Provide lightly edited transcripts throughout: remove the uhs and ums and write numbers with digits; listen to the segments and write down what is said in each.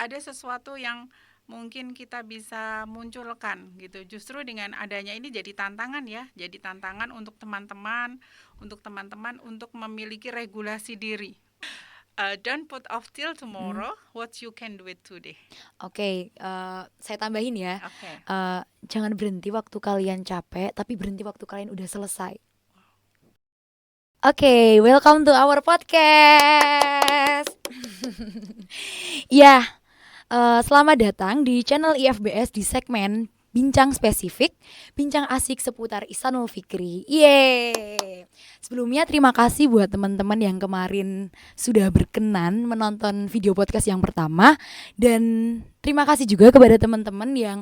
ada sesuatu yang mungkin kita bisa munculkan gitu. Justru dengan adanya ini jadi tantangan ya, jadi tantangan untuk teman-teman, untuk memiliki regulasi diri. Don't put off till tomorrow what you can do it today. Oke, saya tambahin ya. Oke. Jangan berhenti waktu kalian capek, tapi berhenti waktu kalian udah selesai. Oke, welcome to our podcast. Ya, selamat datang di channel IFBS di segmen Bincang Spesifik, Bincang Asik seputar Ihsanul Fikri. Yeay. Sebelumnya terima kasih buat teman-teman yang kemarin sudah berkenan menonton video podcast yang pertama. Dan terima kasih juga kepada teman-teman yang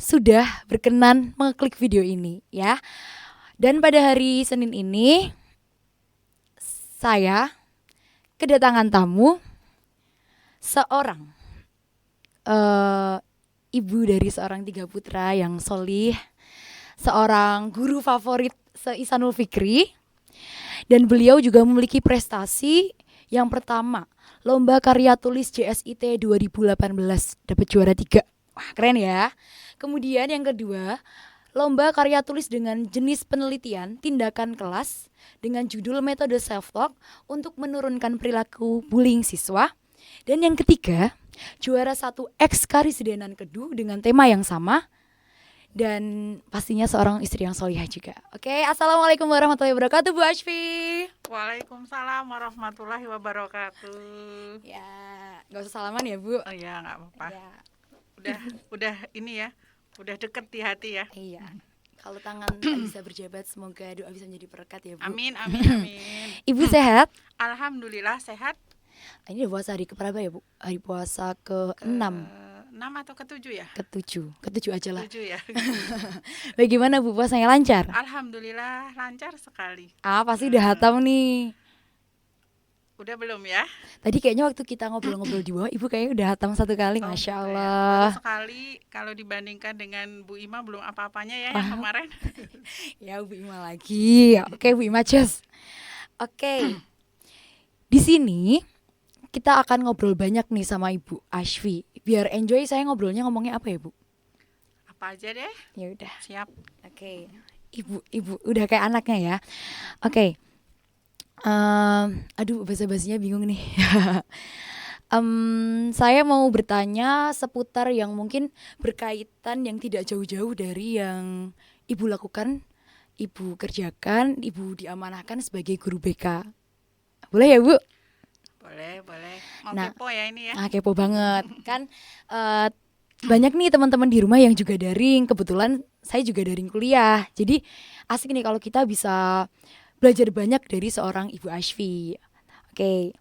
sudah berkenan mengklik video ini ya. Dan pada hari Senin ini saya kedatangan tamu, seorang ibu dari seorang 3 putra yang solih, seorang guru favorit se-Ihsanul Fikri, dan beliau juga memiliki prestasi. Yang pertama, Lomba Karya Tulis JSIT 2018, dapat juara 3. Wah, keren ya. Kemudian yang kedua, Lomba Karya Tulis dengan jenis penelitian tindakan kelas dengan judul Metode Self-Talk untuk menurunkan perilaku bullying siswa. Dan yang ketiga, juara 1 Ekskarisidenan Kedu dengan tema yang sama. Dan pastinya seorang istri yang solihah juga. Oke, assalamualaikum warahmatullahi wabarakatuh Bu Ashfi. Waalaikumsalam warahmatullahi wabarakatuh. Ya, gak usah salaman ya Bu. Oh ya, nggak apa-apa. Ya, Udah ini ya, udah deket di hati ya. iya. Kalau tangan tak bisa berjabat, semoga doa bisa menjadi berkat ya Bu. Amin, amin, amin. Ibu sehat? Alhamdulillah sehat. Ini udah puasa hari keberapa ya Bu? Hari puasa ke-6, 6 atau ke-7 ya? ke-7 aja lah. 7 ya. Bagaimana Bu, puasanya lancar? Alhamdulillah lancar sekali. Pasti udah hatam nih. Udah belum ya? Tadi kayaknya waktu kita ngobrol-ngobrol di bawah, Ibu kayaknya udah hatam 1 kali, Oh, Masya gitu ya. Allah. Baru sekali, kalau dibandingkan dengan Bu Ima belum apa-apanya ya yang kemarin. Ya Bu Ima lagi. Oke Bu Ima just. Oke. Di sini kita akan ngobrol banyak nih sama Ibu Ashfi. Biar enjoy, saya ngomongnya apa ya Bu? Apa aja deh, Ya udah. siap. Oke. Ibu udah kayak anaknya ya. Oke. Aduh, basa-basinya bingung nih. Saya mau bertanya seputar yang mungkin berkaitan yang tidak jauh-jauh dari yang Ibu lakukan, Ibu kerjakan, Ibu diamanahkan sebagai guru BK. Boleh ya Bu? Boleh. Mau Nah, kepo ya ini ya. kepo banget. Kan banyak nih teman-teman di rumah yang juga daring. Kebetulan saya juga daring kuliah. Jadi asik nih kalau kita bisa belajar banyak dari seorang Ibu Ashfi. Oke.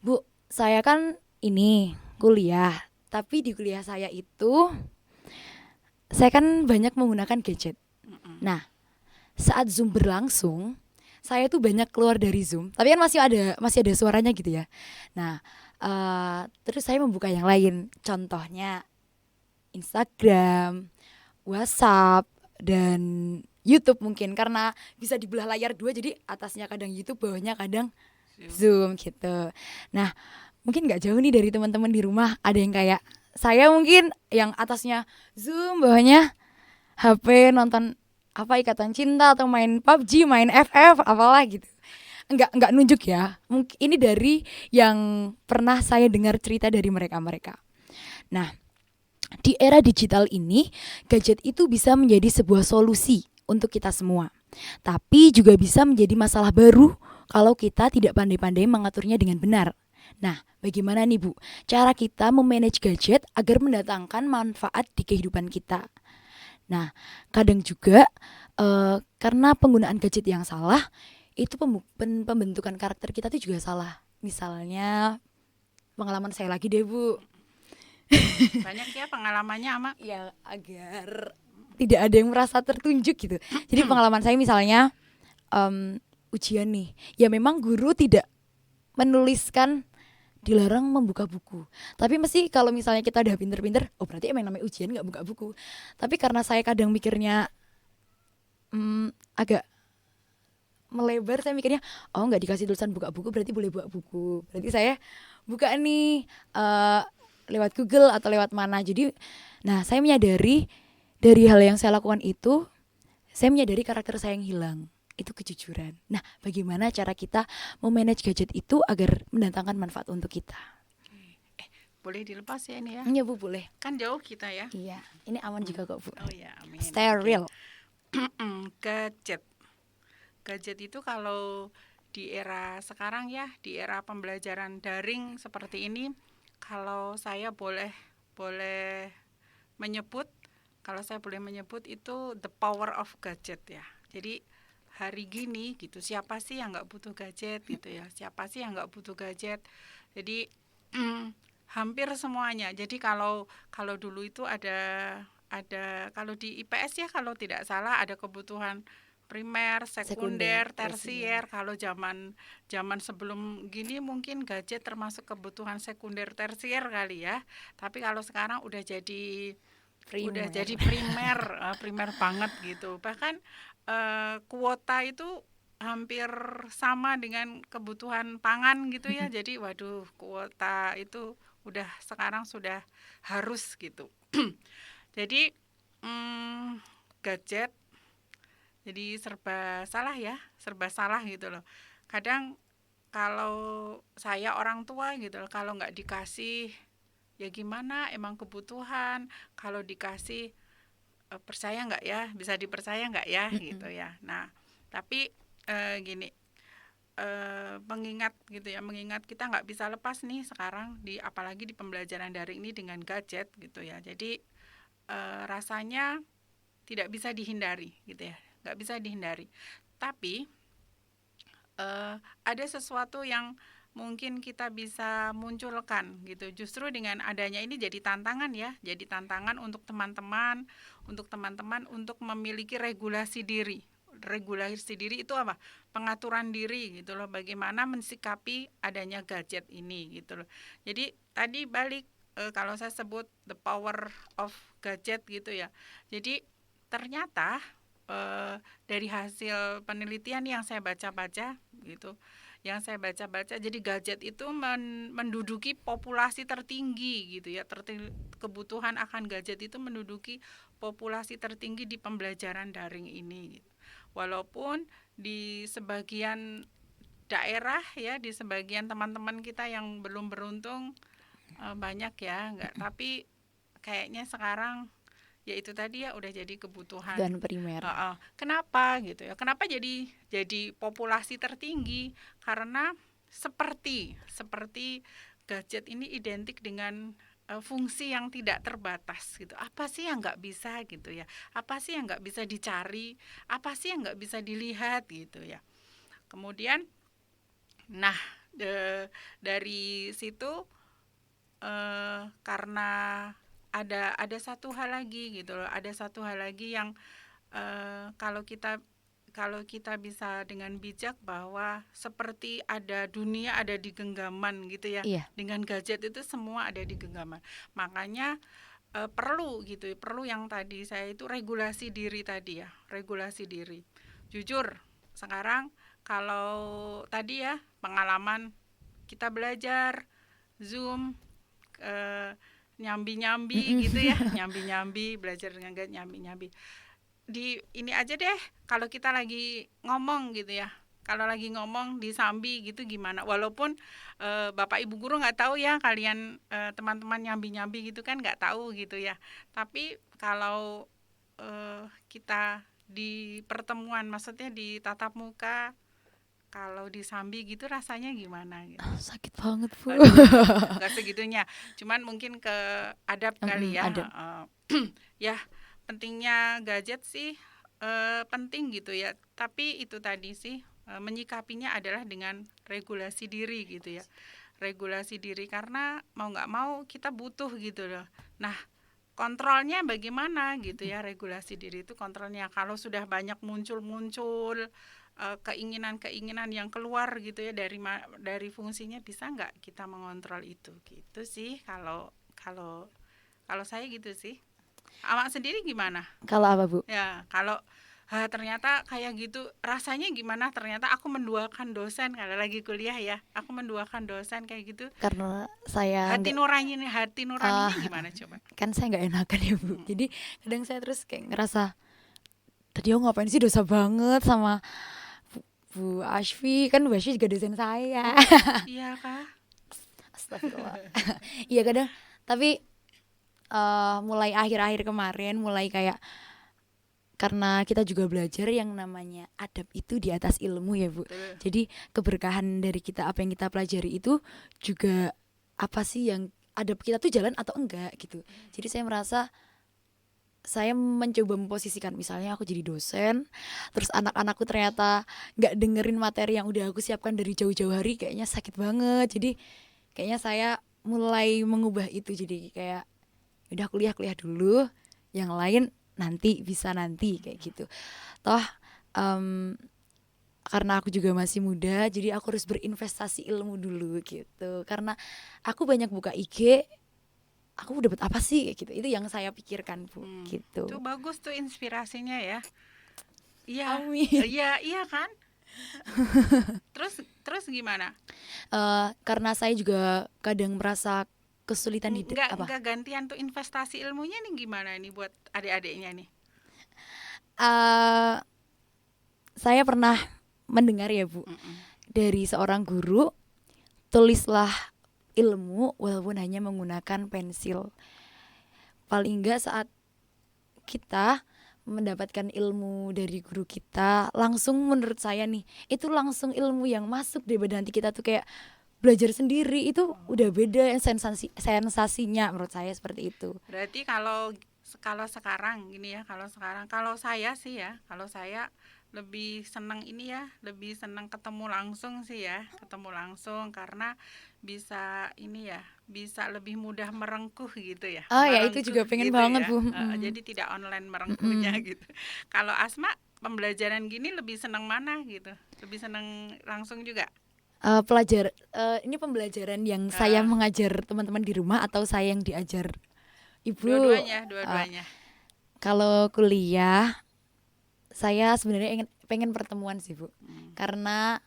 Bu, saya kan ini kuliah. Tapi di kuliah saya itu saya kan banyak menggunakan gadget. Nah, saat Zoom berlangsung, saya tuh banyak keluar dari Zoom. Tapi kan masih ada suaranya gitu ya. Nah, terus saya membuka yang lain. Contohnya Instagram, WhatsApp, dan YouTube mungkin. Karena bisa dibelah layar 2, jadi atasnya kadang YouTube, bawahnya kadang Zoom gitu. Nah, mungkin gak jauh nih dari teman-teman di rumah. Ada yang kayak saya mungkin yang atasnya Zoom, bawahnya HP, nonton Ikatan Cinta atau main PUBG, main FF, apalah gitu. Enggak nunjuk ya. Mungkin ini dari yang pernah saya dengar cerita dari mereka. Nah, di era digital ini, gadget itu bisa menjadi sebuah solusi untuk kita semua. Tapi juga bisa menjadi masalah baru kalau kita tidak pandai-pandai mengaturnya dengan benar. Nah, bagaimana nih Bu, cara kita memanage gadget agar mendatangkan manfaat di kehidupan kita? Nah, kadang juga karena penggunaan gadget yang salah, itu pembentukan karakter kita tuh juga salah. Misalnya, pengalaman saya lagi deh Bu. Banyak ya pengalamannya ama. Ya, agar tidak ada yang merasa tertunjuk gitu. Jadi pengalaman saya misalnya ujian nih, ya memang guru tidak menuliskan dilarang membuka buku. Tapi mesti kalau misalnya kita udah pinter-pinter, oh berarti emang namanya ujian gak buka buku. Tapi karena saya kadang mikirnya agak melebar, saya mikirnya oh nggak dikasih tulisan buka buku berarti boleh buka buku, berarti saya buka nih lewat Google atau lewat mana. Jadi nah saya menyadari dari hal yang saya lakukan itu, saya menyadari karakter saya yang hilang, itu kejujuran. Nah bagaimana cara kita memanage gadget itu agar mendatangkan manfaat untuk kita? Boleh dilepas ya ini ya? Iya Bu, boleh. Kan jauh kita ya. Iya, ini aman juga kok Bu. Oh ya, amin. Steril. Gadget. Gadget itu kalau di era sekarang ya, di era pembelajaran daring seperti ini, kalau saya boleh menyebut, itu the power of gadget ya. Jadi hari gini gitu, siapa sih yang nggak butuh gadget gitu ya? Siapa sih yang nggak butuh gadget? Jadi hampir semuanya. Jadi kalau dulu itu ada kalau di IPS ya, kalau tidak salah ada kebutuhan primer, sekunder, tersier. Kalau zaman sebelum gini mungkin gadget termasuk kebutuhan sekunder tersier kali ya. Tapi kalau sekarang udah jadi primer, primer banget gitu. Bahkan kuota itu hampir sama dengan kebutuhan pangan gitu ya. Jadi waduh, kuota itu sekarang sudah harus gitu. Jadi gadget jadi serba salah gitu loh. Kadang kalau saya orang tua gitu loh, kalau nggak dikasih ya gimana, emang kebutuhan. Kalau dikasih percaya nggak ya, bisa dipercaya nggak ya gitu ya. Nah tapi gini, mengingat kita nggak bisa lepas nih sekarang apalagi di pembelajaran daring ini dengan gadget gitu ya. Jadi rasanya tidak bisa dihindari gitu ya, nggak bisa dihindari. Tapi ada sesuatu yang mungkin kita bisa munculkan gitu. Justru dengan adanya ini jadi tantangan ya, jadi tantangan untuk teman-teman untuk memiliki regulasi diri. Regulasi diri itu apa? Pengaturan diri gitu loh, bagaimana mensikapi adanya gadget ini gitu loh. Jadi tadi balik kalau saya sebut the power of gadget gitu ya. Jadi ternyata dari hasil penelitian yang saya baca-baca gitu, jadi gadget itu menduduki populasi tertinggi gitu ya. Kebutuhan akan gadget itu menduduki populasi tertinggi di pembelajaran daring ini gitu. Walaupun di sebagian daerah ya, di sebagian teman-teman kita yang belum beruntung banyak ya enggak, tapi kayaknya sekarang ya itu tadi ya udah jadi kebutuhan Dan primer. Kenapa gitu ya? Kenapa jadi populasi tertinggi? Karena seperti gadget ini identik dengan fungsi yang tidak terbatas gitu. Apa sih yang nggak bisa gitu ya? Apa sih yang nggak bisa dicari? Apa sih yang nggak bisa dilihat gitu ya? Kemudian, nah dari situ karena ada satu hal lagi gitu loh, ada satu hal lagi yang kalau kita bisa dengan bijak bahwa seperti ada dunia ada di genggaman gitu ya. Iya. Dengan gadget itu semua ada di genggaman. Makanya perlu yang tadi saya itu regulasi diri tadi ya, regulasi diri. Jujur, sekarang kalau tadi ya pengalaman kita belajar Zoom nyambi-nyambi gitu ya, nyambi-nyambi, belajar dengan gadget nyambi-nyambi. Di ini aja deh, kalau kita lagi ngomong gitu ya, kalau lagi ngomong disambi gitu gimana, walaupun Bapak Ibu guru nggak tahu ya, kalian teman-teman nyambi-nyambi gitu kan nggak tahu gitu ya. Tapi kalau kita di pertemuan, maksudnya di tatap muka, kalau disambi gitu rasanya gimana gitu. Sakit banget Bu. Nggak segitunya, cuman mungkin ke adab kali ya. Ya pentingnya gadget sih penting gitu ya, tapi itu tadi sih menyikapinya adalah dengan regulasi diri gitu ya. Regulasi diri karena mau nggak mau kita butuh gitu loh. Nah kontrolnya bagaimana gitu ya, regulasi diri itu kontrolnya. Kalau sudah banyak muncul keinginan-keinginan yang keluar gitu ya dari fungsinya, bisa nggak kita mengontrol itu gitu sih. Kalau saya gitu sih. Awak sendiri gimana? Kalau apa Bu? Ya kalau ternyata kayak gitu rasanya gimana, ternyata aku menduakan dosen kalau lagi kuliah ya, aku menduakan dosen kayak gitu. Karena saya nggak Hati ah nuraninya gimana coba? kan saya nggak enakan ya Bu. Mm-mm. Jadi kadang saya terus kayak ngerasa tadi aku ngapain sih, dosa banget sama Bu Ashfi, kan Bu Ashfi juga dosen saya. Oh iya kah? Astagfirullah. Iya kadang, tapi mulai akhir-akhir kemarin mulai kayak, karena kita juga belajar yang namanya adab itu di atas ilmu ya Bu. Betul. Jadi keberkahan dari kita, apa yang kita pelajari itu juga apa sih yang adab kita tuh jalan atau enggak gitu. Jadi saya merasa saya mencoba memposisikan, misalnya aku jadi dosen, terus anak-anakku ternyata nggak dengerin materi yang udah aku siapkan dari jauh-jauh hari, kayaknya sakit banget. Jadi kayaknya saya mulai mengubah itu, jadi kayak udah kuliah dulu, yang lain nanti bisa nanti kayak gitu. Toh em, karena aku juga masih muda, jadi aku harus berinvestasi ilmu dulu gitu. Karena aku banyak buka IG, aku dapat apa sih kayak gitu. Itu yang saya pikirkan Bu Itu gitu. bagus tuh inspirasinya ya. Iya, Amin. iya kan? Terus terus gimana? Karena saya juga kadang merasa kesulitan di apa. Enggak gantian tuh investasi ilmunya nih gimana nih buat adik-adiknya nih? eh saya pernah mendengar ya Bu, Mm-mm. dari seorang guru, tulislah ilmu walaupun hanya menggunakan pensil. Paling enggak saat kita mendapatkan ilmu dari guru kita, langsung menurut saya nih, itu langsung ilmu yang masuk daripada nanti kita tuh kayak belajar sendiri, itu udah beda sensasinya menurut saya seperti itu. Berarti kalau kalau sekarang gini ya, kalau saya sih ya, kalau saya lebih senang ini ya, lebih senang ketemu langsung sih ya, ketemu langsung karena bisa ini ya, bisa lebih mudah merengkuh gitu ya, Ah ya, itu juga pengen gitu banget ya. Bu. Jadi tidak online merengkuhnya Mm-mm. gitu. Kalau Asma pembelajaran gini lebih senang mana gitu? Lebih senang langsung juga? Ini pembelajaran yang saya Eh, mengajar teman-teman di rumah atau saya yang diajar ibu. dua-duanya, Eh, dua-duanya. Kalau kuliah saya sebenarnya pengen pertemuan sih Bu, Hmm. karena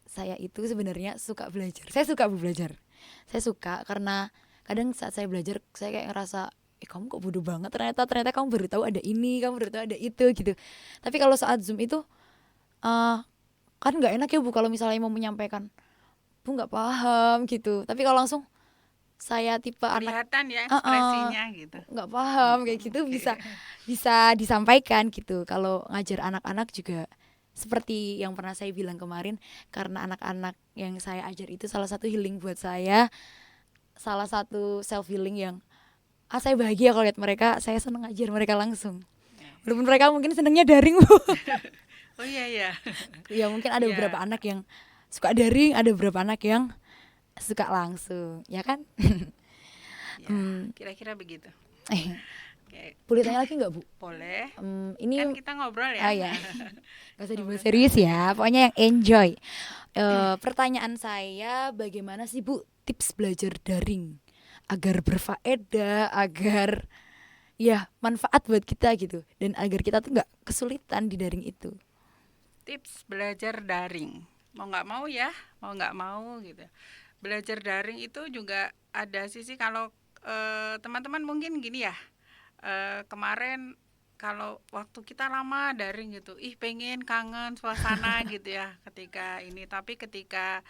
saya itu sebenarnya suka belajar. Saya suka Bu belajar. Saya suka karena kadang saat saya belajar saya kayak ngerasa, kamu kok bodoh banget, ternyata kamu baru tahu ada ini, kamu baru tahu ada itu gitu. Tapi kalau saat Zoom itu eh kan nggak enak ya Bu kalau misalnya mau menyampaikan, Bu nggak paham gitu. Tapi kalau langsung, saya tipe anak Kelihatan ya eh ekspresinya gitu. nggak paham kayak gitu, Oke. bisa bisa disampaikan gitu. Kalau ngajar anak-anak juga seperti yang pernah saya bilang kemarin, karena anak-anak yang saya ajar itu salah satu healing buat saya, salah satu self healing yang saya bahagia kalau lihat mereka, saya seneng ngajar mereka langsung. Walaupun mereka mungkin senengnya daring Bu. Oh iya ya. Ya mungkin ada beberapa Ya, anak yang suka daring, ada beberapa anak yang suka langsung, ya kan? ya. Hmm, Kira-kira begitu. eh, Oke, boleh tanya lagi nggak Bu? boleh. Ini Kan kita ngobrol ya. ya, gak usah Ngobrol dibuat serius santai. ya, pokoknya yang enjoy. Pertanyaan saya, bagaimana sih Bu tips belajar daring agar berfaedah, agar ya manfaat buat kita gitu, dan agar kita tuh nggak kesulitan di daring itu. Tips belajar daring. Mau nggak mau ya, mau nggak mau gitu. Belajar daring itu juga ada sisi kalau teman-teman mungkin gini ya. Kemarin kalau waktu kita lama daring gitu, pengen kangen suasana gitu ya ketika ini. Tapi ketika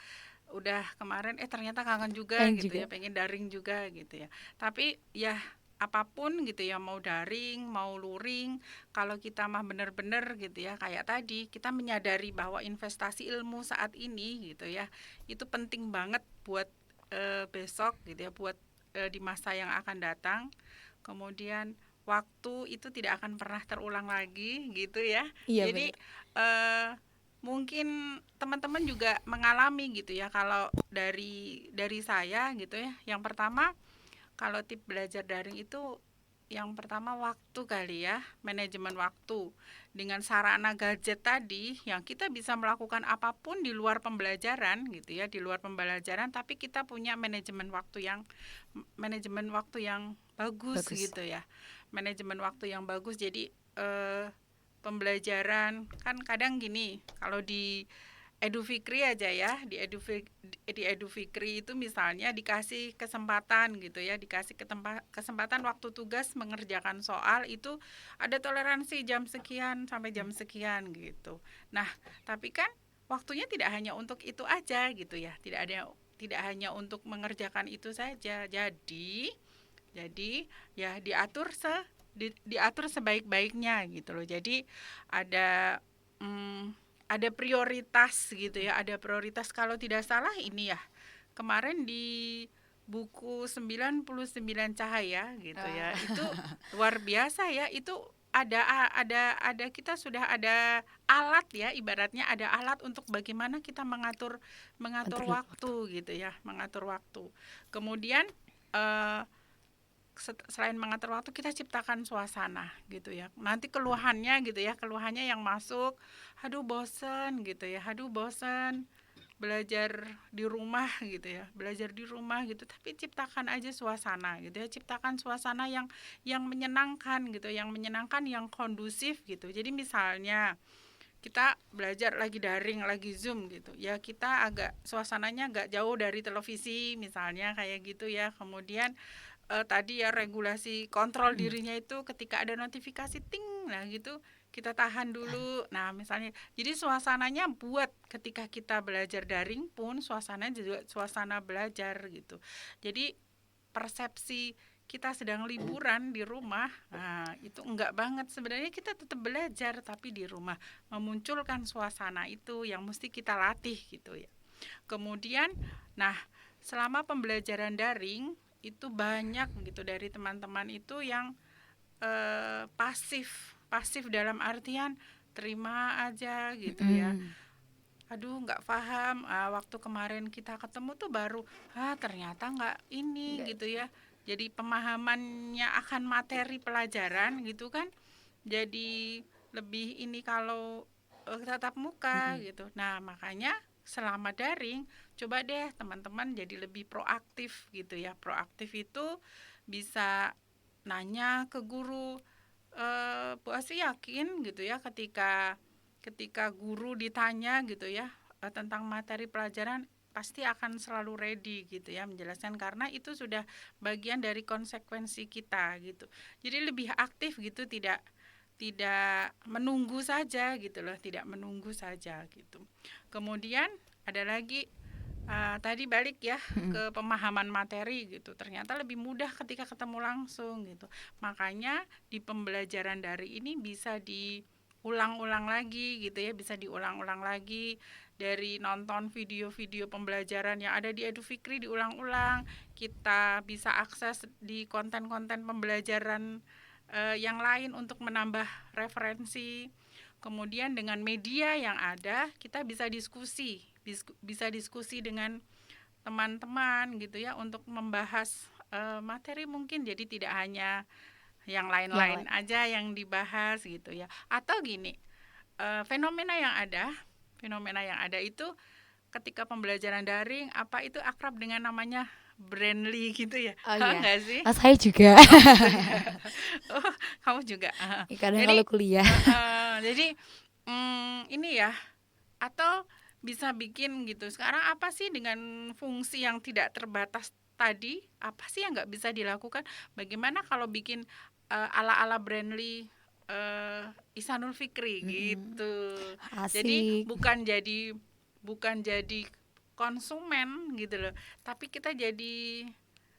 udah kemarin ternyata kangen juga Kalian gitu juga. ya, pengen daring juga gitu ya. Tapi ya apapun gitu ya, mau daring mau luring, kalau kita mah bener-bener gitu ya, kayak tadi kita menyadari bahwa investasi ilmu saat ini gitu ya, itu penting banget buat besok gitu ya, buat di masa yang akan datang. Kemudian waktu itu tidak akan pernah terulang lagi gitu ya. Iya Jadi benar. eh, mungkin teman-teman juga mengalami gitu ya, kalau dari saya gitu ya. Yang pertama, kalau tip belajar daring itu yang pertama waktu kali ya, manajemen waktu. Dengan sarana gadget tadi yang kita bisa melakukan apapun di luar pembelajaran gitu ya, di luar pembelajaran, tapi kita punya manajemen waktu yang bagus Bagus. gitu ya. Manajemen waktu yang bagus, jadi pembelajaran. Kan kadang gini, kalau di Edufikri aja ya, di Edufikri itu misalnya dikasih kesempatan gitu ya, dikasih kesempatan waktu tugas mengerjakan soal itu ada toleransi jam sekian sampai jam sekian gitu. Nah, tapi kan waktunya tidak hanya untuk itu aja gitu ya, tidak hanya untuk mengerjakan itu saja. Jadi ya diatur sebaik-baiknya gitu loh. Jadi ada ada prioritas gitu ya, ada prioritas. Kalau tidak salah ini ya, kemarin di buku 99 cahaya gitu ya, itu luar biasa ya. Itu ada kita sudah ada alat ya, ibaratnya ada alat untuk bagaimana kita mengatur waktu gitu ya, mengatur waktu. Kemudian selain mengatur waktu, kita ciptakan suasana gitu ya. Nanti keluhannya gitu ya, keluhannya yang masuk, aduh bosen gitu ya, aduh bosen belajar di rumah gitu ya, belajar di rumah gitu. Tapi ciptakan aja suasana gitu ya, ciptakan suasana yang menyenangkan gitu, yang menyenangkan, yang kondusif gitu. Jadi misalnya kita belajar lagi daring, lagi Zoom gitu ya, kita agak suasananya agak jauh dari televisi misalnya kayak gitu ya. Kemudian tadi ya, regulasi kontrol dirinya itu ketika ada notifikasi ting, nah gitu kita tahan dulu. Nah misalnya, jadi suasananya buat ketika kita belajar daring pun suasananya juga suasana belajar gitu. Jadi persepsi kita sedang liburan di rumah, nah itu enggak banget. Sebenarnya kita tetap belajar tapi di rumah, memunculkan suasana itu yang mesti kita latih gitu ya. Kemudian, nah selama pembelajaran daring itu banyak gitu dari teman-teman itu yang pasif dalam artian terima aja gitu ya. Aduh nggak paham, waktu kemarin kita ketemu tuh baru ternyata nggak ini gitu ya. Jadi pemahamannya akan materi pelajaran gitu kan jadi lebih ini kalau tatap muka gitu. Nah makanya selama daring coba deh teman-teman jadi lebih proaktif gitu ya. Proaktif itu bisa nanya ke guru. Bu Asri yakin gitu ya, ketika guru ditanya gitu ya tentang materi pelajaran, pasti akan selalu ready gitu ya menjelaskan, karena itu sudah bagian dari konsekuensi kita gitu. Jadi lebih aktif gitu, tidak menunggu saja gitu loh, tidak menunggu saja gitu. Kemudian ada lagi tadi balik ya ke pemahaman materi gitu, ternyata lebih mudah ketika ketemu langsung gitu. Makanya di pembelajaran dari ini bisa diulang-ulang lagi gitu ya, bisa diulang-ulang lagi. Dari nonton video-video pembelajaran yang ada di Edufikri diulang-ulang, kita bisa akses di konten-konten pembelajaran yang lain untuk menambah referensi. Kemudian dengan media yang ada, kita bisa diskusi dengan teman-teman gitu ya, untuk membahas materi mungkin. Jadi tidak hanya yang lain-lain aja yang dibahas gitu ya. Atau gini, fenomena yang ada itu ketika pembelajaran daring, apa itu akrab dengan namanya Brandly gitu ya. Enggak sih? Saya juga. Oh, kamu juga. Kadang kalau kuliah. Jadi ini ya, atau bisa bikin gitu. Sekarang apa sih dengan fungsi yang tidak terbatas tadi? Apa sih yang nggak bisa dilakukan? Bagaimana kalau bikin ala-ala Brandly, Ihsanul Fikri gitu. Asik. Jadi bukan jadi konsumen gitu loh, tapi kita jadi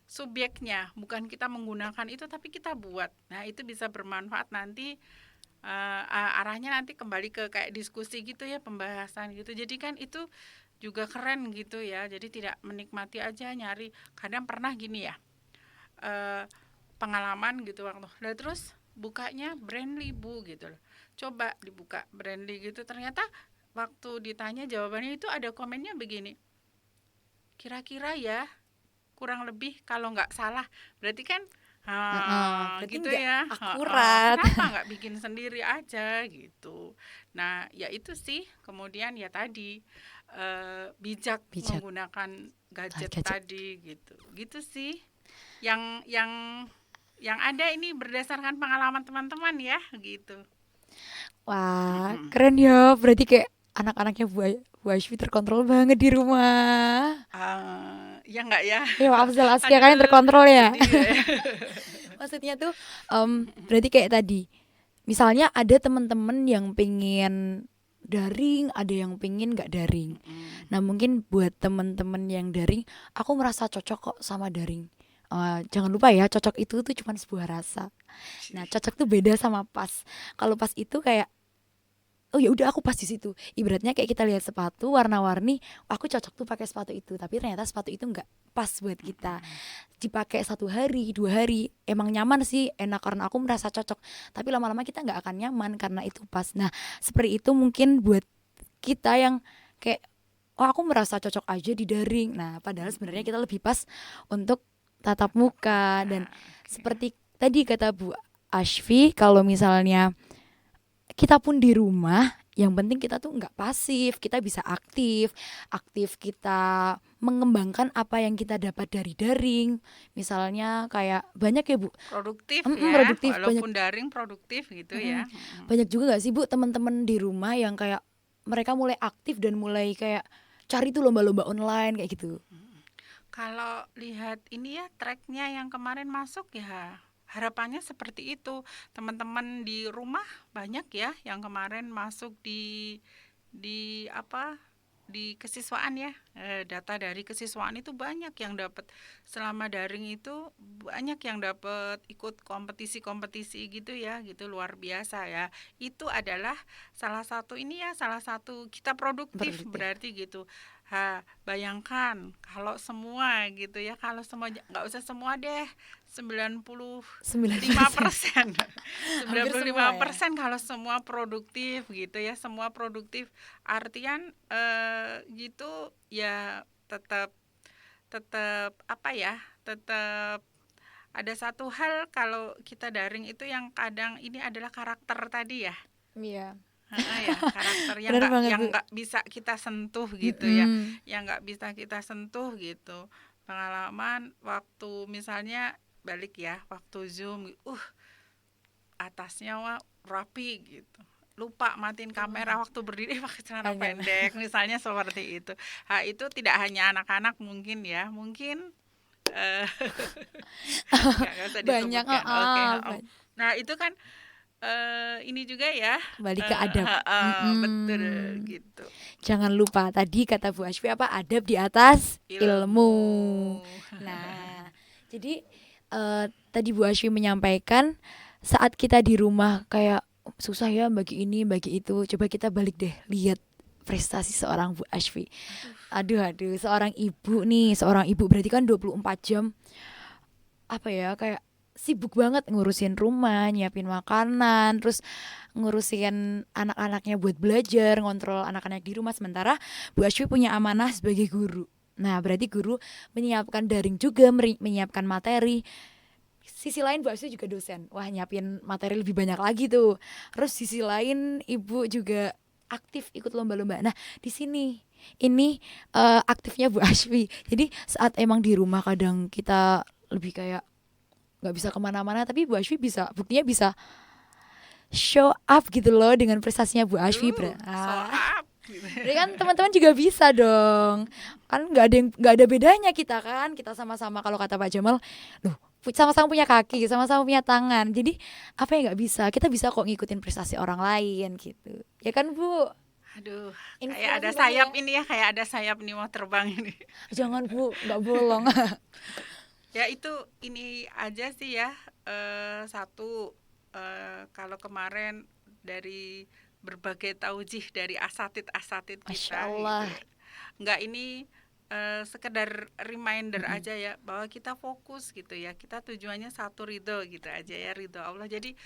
subjeknya, bukan kita menggunakan itu tapi kita buat. Nah itu bisa bermanfaat nanti, arahnya nanti kembali ke kayak diskusi gitu ya, pembahasan gitu. Jadi kan itu juga keren gitu ya. Jadi tidak menikmati aja nyari. Kadang pernah gini ya, pengalaman gitu waktu lah, terus bukanya Brandly Bu gitu loh, coba dibuka Brandly gitu, ternyata waktu ditanya jawabannya itu ada komennya begini, kira-kira ya, kurang lebih kalau nggak salah, berarti kan berarti gitu nggak ya, akurat. kenapa nggak bikin sendiri aja gitu. Nah ya itu sih, kemudian ya tadi bijak menggunakan gadget tadi gitu sih, yang ada ini berdasarkan pengalaman teman-teman ya gitu. Wah, Mm-mm. keren ya. Berarti kayak anak-anaknya Bu Ashfi terkontrol banget di rumah. Ya nggak ya? Ya maaf Aska kalian Aduh, terkontrol ya. sedih ya. Maksudnya tuh berarti kayak tadi. Misalnya ada teman-teman yang pengen daring, ada yang pengen nggak daring. Mm-mm. Nah mungkin buat teman-teman yang daring, aku merasa cocok kok sama daring. Jangan lupa ya, cocok itu tuh cuma sebuah rasa. Nah cocok tuh beda sama pas. Kalau pas itu kayak oh ya udah aku pas di situ. Ibaratnya kayak kita lihat sepatu warna-warni, aku cocok tuh pakai sepatu itu, tapi ternyata sepatu itu nggak pas buat kita. Mm-mm. Dipakai 1 hari 2 hari emang nyaman sih, enak karena aku merasa cocok, tapi lama-lama kita nggak akan nyaman karena itu pas. Nah seperti itu mungkin buat kita yang kayak oh aku merasa cocok aja di daring, nah padahal sebenarnya Mm-mm. kita lebih pas untuk tatap muka. Dan Oke. seperti tadi kata Bu Ashfi, kalau misalnya kita pun di rumah yang penting kita tuh nggak pasif, kita bisa aktif aktif kita mengembangkan apa yang kita dapat dari daring. Misalnya kayak banyak ya Bu. Produktif ya, Produktif banyak. walaupun daring produktif gitu Mm-mm. ya. Mm-mm. Banyak juga nggak sih Bu teman-teman di rumah yang kayak mereka mulai aktif dan mulai kayak cari tuh lomba-lomba online kayak gitu. Kalau lihat ini ya tracknya yang kemarin masuk ya, harapannya seperti itu. Teman-teman di rumah banyak ya yang kemarin masuk di apa? Di kesiswaan ya. Data dari kesiswaan itu banyak yang dapat selama daring itu, banyak yang dapat ikut kompetisi-kompetisi gitu ya, gitu luar biasa ya. Itu adalah salah satu ini ya, salah satu kita produktif Produktif. berarti gitu. Bayangkan kalau semua gitu ya, kalau semua nggak usah semua deh, 9%. 95%. Hampir semua ya. 95% kalau semua produktif gitu ya, semua produktif. Artian gitu ya, tetap tetap apa ya? Tetap ada satu hal kalau kita daring itu yang kadang ini adalah karakter tadi ya. Iya. Heeh, ya, karakter Benar banget yang Bu. nggak bisa kita sentuh gitu ya, Mm-mm. yang nggak bisa kita sentuh gitu. Pengalaman waktu misalnya balik ya, waktu Zoom, atasnya wah rapi gitu. Lupa matiin kamera waktu berdiri pakai celana Hanya pendek, misalnya seperti itu. Itu tidak hanya anak-anak mungkin ya, mungkin eh, nggak usah banyak disebutkan. Oke, banyak. nah itu kan ini juga ya, Kembali ke adab. betul Mm-mm. gitu. Jangan lupa tadi kata Bu Ashfi apa adab di atas ilmu. Ilmu. Nah, jadi tadi Bu Ashfi menyampaikan saat kita di rumah kayak susah ya bagi ini bagi itu. Coba kita balik deh lihat prestasi seorang Bu Ashfi. Aduh, seorang ibu nih, seorang ibu berarti kan 24 jam apa ya kayak sibuk banget ngurusin rumah, nyiapin makanan, terus ngurusin anak-anaknya buat belajar, ngontrol anak-anak di rumah. Sementara Bu Ashwi punya amanah sebagai guru. Nah, berarti guru menyiapkan daring juga, menyiapkan materi. Sisi lain Bu Ashwi juga dosen. Wah, nyiapin materi lebih banyak lagi tuh. Terus sisi lain Ibu juga aktif ikut lomba-lomba. Nah, di sini ini aktifnya Bu Ashwi. Jadi saat emang di rumah kadang kita lebih kayak nggak bisa kemana-mana, tapi Bu Ashwi bisa, buktinya bisa show up gitu loh dengan prestasinya Bu Ashwi. So up gitu. Berarti kan teman-teman juga bisa dong, kan nggak ada bedanya kita sama-sama kalau kata Pak Jamal loh sama-sama punya kaki sama-sama punya tangan, jadi apa yang nggak bisa, kita bisa kok ngikutin prestasi orang lain gitu ya kan Bu. Aduh, kayak ada Inspirasi banget sayap ya. ini ya, kayak ada sayap nih mau terbang ini. Jangan Bu, nggak bolong. Ya itu ini aja sih ya. Satu, kalau kemarin dari berbagai taujih dari asatid-asatid Masya kita gitu Allah. ya. Enggak, ini sekedar reminder Mm-mm. aja ya, bahwa kita fokus gitu ya. Kita tujuannya satu, ridho gitu aja ya, ridho Allah. Jadi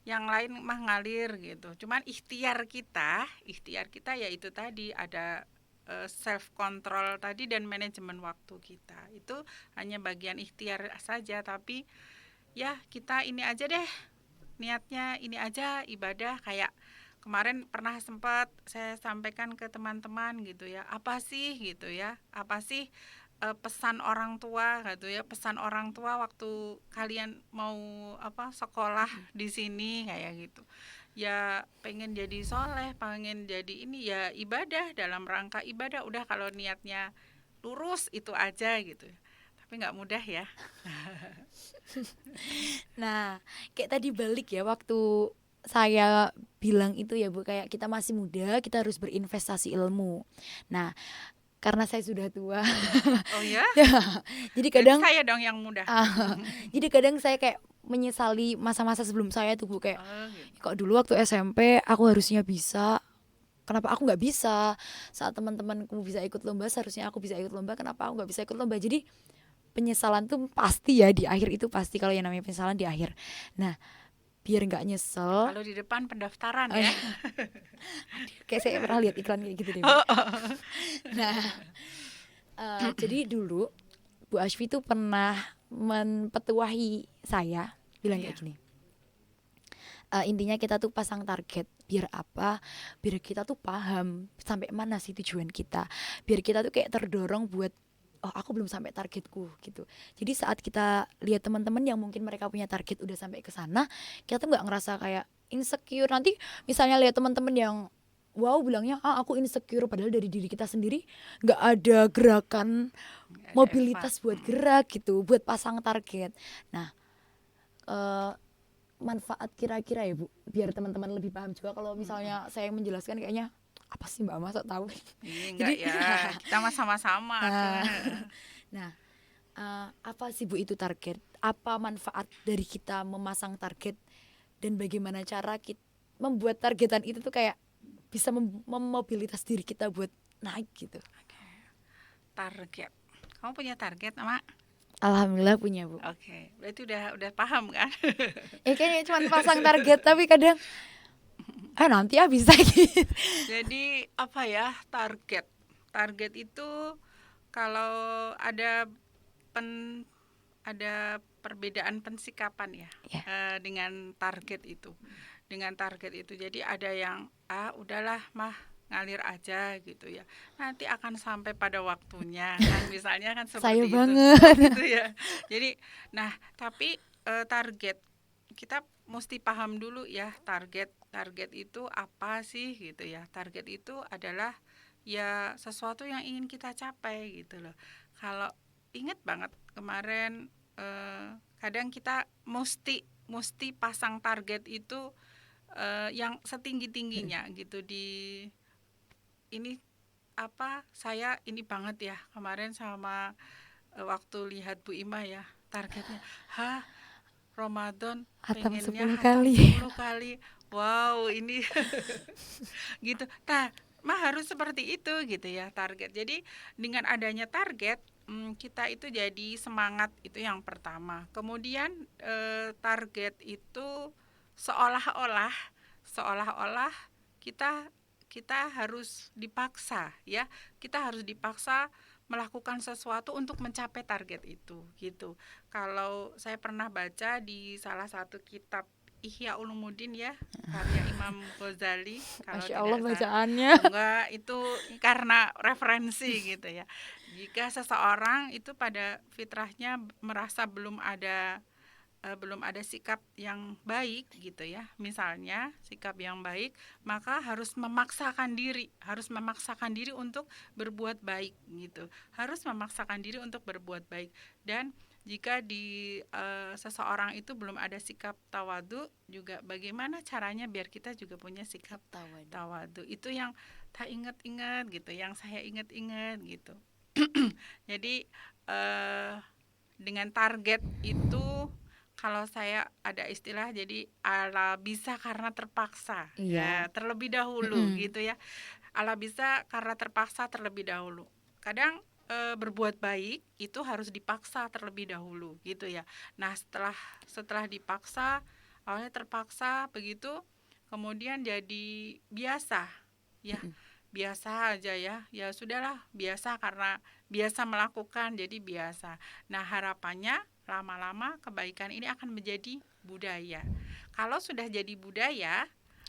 yang lain mah ngalir gitu. Cuman ikhtiar kita ya itu tadi, ada self control tadi dan manajemen waktu kita. Itu hanya bagian ikhtiar saja, tapi ya kita ini aja deh, niatnya ini aja ibadah. Kayak kemarin pernah sempat saya sampaikan ke teman-teman gitu ya, apa sih gitu ya, apa sih pesan orang tua gitu ya, pesan orang tua waktu kalian mau sekolah di sini kayak gitu. Ya pengen jadi soleh, pengen jadi ini ya ibadah, dalam rangka ibadah udah, kalau niatnya lurus itu aja gitu. Tapi nggak mudah ya. Nah, kayak tadi balik ya waktu saya bilang itu ya Bu, kayak kita masih muda, kita harus berinvestasi ilmu. Nah, karena saya sudah tua, Oh ya, jadi berarti kadang saya dong yang mudah. jadi kadang saya kayak menyesali masa-masa sebelum saya tuh Bu, kayak Oh, gitu. kok dulu waktu SMP aku harusnya bisa, kenapa aku nggak bisa? Saat teman-temanku bisa ikut lomba, seharusnya aku bisa ikut lomba, kenapa aku nggak bisa ikut lomba? Jadi penyesalan tuh pasti ya di akhir, itu pasti kalau yang namanya penyesalan di akhir. Nah, biar nggak nyesel, Kalau di depan pendaftaran oh ya. ya, kayak saya pernah lihat iklan kayak gitu deh Bu. Oh, Nah, jadi dulu Bu Ashfi tuh pernah mempetuahi saya, bilang iya. kayak gini. Intinya kita tuh pasang target, biar apa? Biar kita tuh paham sampai mana sih tujuan kita. Biar kita tuh kayak terdorong buat, oh aku belum sampai targetku gitu. Jadi saat kita lihat teman-teman yang mungkin mereka punya target udah sampai ke sana, kita tuh nggak ngerasa kayak insecure. Nanti misalnya lihat teman-teman yang wow bilangnya aku insecure, padahal dari diri kita sendiri nggak ada gerakan Nggak ada mobilitas effort. buat gerak gitu, buat pasang target. Nah, eh, manfaat kira-kira ya Bu, biar teman-teman lebih paham juga. Kalau misalnya saya yang menjelaskan kayaknya apa sih Mbak Mas, sok tahu. Iya, enggak Jadi ya, kita mah sama-sama tuh. nah, nah, apa sih Bu itu target? Apa manfaat dari kita memasang target, dan bagaimana cara kita membuat targetan itu tuh kayak bisa memobilitas diri kita buat naik gitu. Target. Kamu punya target, Mak? Alhamdulillah punya Bu. Oke, berarti udah paham kan? Kayaknya cuma pasang target tapi kadang nanti ya bisa gitu. Jadi apa ya, target? Target itu kalau pen ada perbedaan pensikapan ya, Ya. dengan target itu. Dengan target itu. Jadi ada yang udahlah mah, ngalir aja gitu ya. Nanti akan sampai pada waktunya kan, misalnya kan Saya seperti itu. banget. Gitu ya. Jadi tapi target kita mesti paham dulu ya, target itu apa sih gitu ya. Target itu adalah ya sesuatu yang ingin kita capai gitu loh. Kalau inget banget kemarin, kadang kita mesti pasang target itu yang setinggi-tingginya gitu. Ini saya ini banget ya kemarin sama waktu lihat Bu Ima ya, targetnya Ramadan Hatam pengennya 10 hatam kali. 10 kali. Wow, ini gitu. Nah, mah harus seperti itu gitu ya target. Jadi dengan adanya target, kita itu jadi semangat, itu yang pertama. Kemudian target itu seolah-olah kita kita harus dipaksa ya. Kita harus dipaksa melakukan sesuatu untuk mencapai target itu gitu. Kalau saya pernah baca di salah satu kitab Ihya Ulumuddin ya, karya Imam Ghazali, kalau Masya Allah tidak salah. bacaannya. Enggak, itu karena referensi gitu ya. Jika seseorang itu pada fitrahnya merasa belum ada sikap yang baik gitu ya, misalnya sikap yang baik, maka harus memaksakan diri untuk berbuat baik gitu, harus memaksakan diri untuk berbuat baik. Dan jika di seseorang itu belum ada sikap tawadu juga, bagaimana caranya biar kita juga punya sikap tawadu, itu yang tak ingat-ingat gitu, yang saya ingat-ingat gitu. Jadi dengan target itu, kalau saya ada istilah, jadi ala bisa karena terpaksa ya, Iya. terlebih dahulu gitu ya. Ala bisa karena terpaksa terlebih dahulu. Kadang berbuat baik itu harus dipaksa terlebih dahulu gitu ya. Nah, setelah dipaksa, awalnya terpaksa begitu, kemudian jadi biasa ya. Biasa aja ya sudahlah, biasa karena biasa melakukan, jadi biasa. Nah, harapannya lama-lama kebaikan ini akan menjadi budaya. Kalau sudah jadi budaya,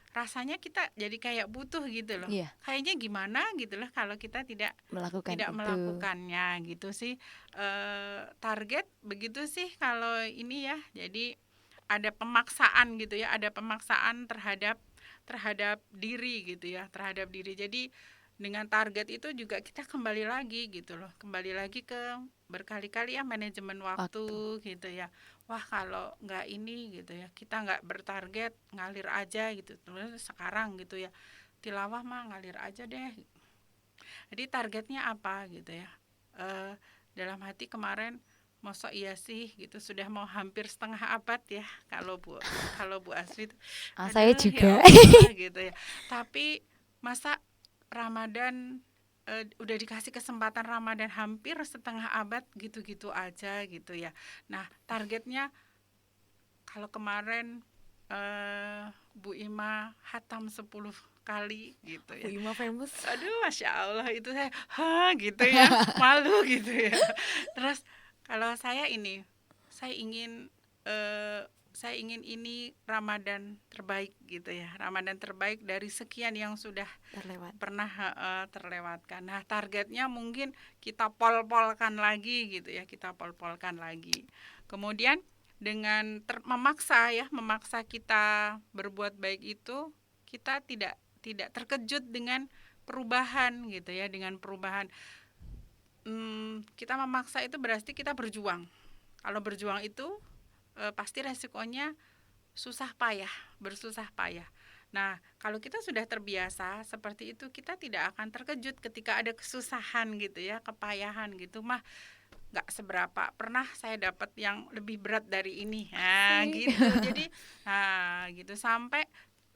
rasanya kita jadi kayak butuh gitu loh. Iya, Kayaknya gimana gitu loh kalau kita tidak melakukan itu. melakukannya gitu sih. Target begitu sih kalau ini ya. Jadi ada pemaksaan gitu ya, ada pemaksaan terhadap diri gitu ya, terhadap diri. Jadi dengan target itu juga kita kembali lagi gitu loh, kembali lagi ke berkali-kali ya manajemen waktu gitu ya. Wah kalau nggak ini gitu ya, kita nggak bertarget, ngalir aja gitu. Terus sekarang gitu ya, tilawah mah ngalir aja deh. Jadi targetnya apa gitu ya? Dalam hati kemarin, masa iya sih gitu, sudah mau hampir setengah abad ya kalau Bu Asri itu, Saya aduh ya juga. Allah gitu ya. Tapi masa Ramadan, udah dikasih kesempatan Ramadan hampir setengah abad gitu-gitu aja gitu ya. Nah targetnya kalau kemarin Bu Ima hatam 10 kali gitu Bu ya. Ima famous. Aduh, Masya Allah itu saya, gitu ya, malu gitu ya. Terus kalau saya ingin saya ingin ini Ramadan terbaik gitu ya, Ramadan terbaik dari sekian yang sudah Terlewat. pernah terlewatkan. Nah, targetnya mungkin kita pol-polkan lagi gitu ya, kita pol-polkan lagi. Kemudian dengan memaksa kita berbuat baik itu, kita tidak terkejut dengan perubahan gitu ya, dengan perubahan. Kita memaksa itu berarti kita berjuang. Kalau berjuang itu pasti resikonya bersusah payah. Nah, kalau kita sudah terbiasa seperti itu, kita tidak akan terkejut ketika ada kesusahan gitu ya, kepayahan gitu mah nggak seberapa. Pernah saya dapat yang lebih berat dari ini. Nah, gitu. Jadi, gitu sampai.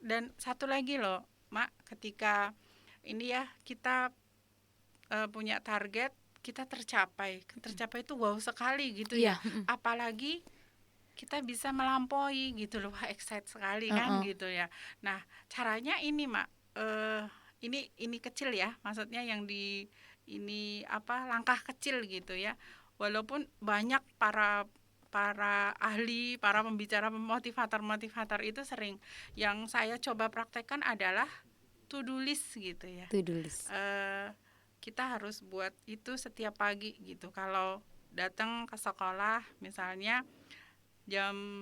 Dan satu lagi loh, Mak, ketika ini ya kita punya target, kita tercapai itu wow sekali gitu ya. Apalagi kita bisa melampaui gitu loh, wah excited sekali kan gitu ya. Nah caranya ini Mak, ini kecil ya, maksudnya yang di ini langkah kecil gitu ya. Walaupun banyak para ahli, para pembicara, motivator itu sering, yang saya coba praktekkan adalah to do list gitu ya. To do list. Kita harus buat itu setiap pagi gitu. Kalau datang ke sekolah misalnya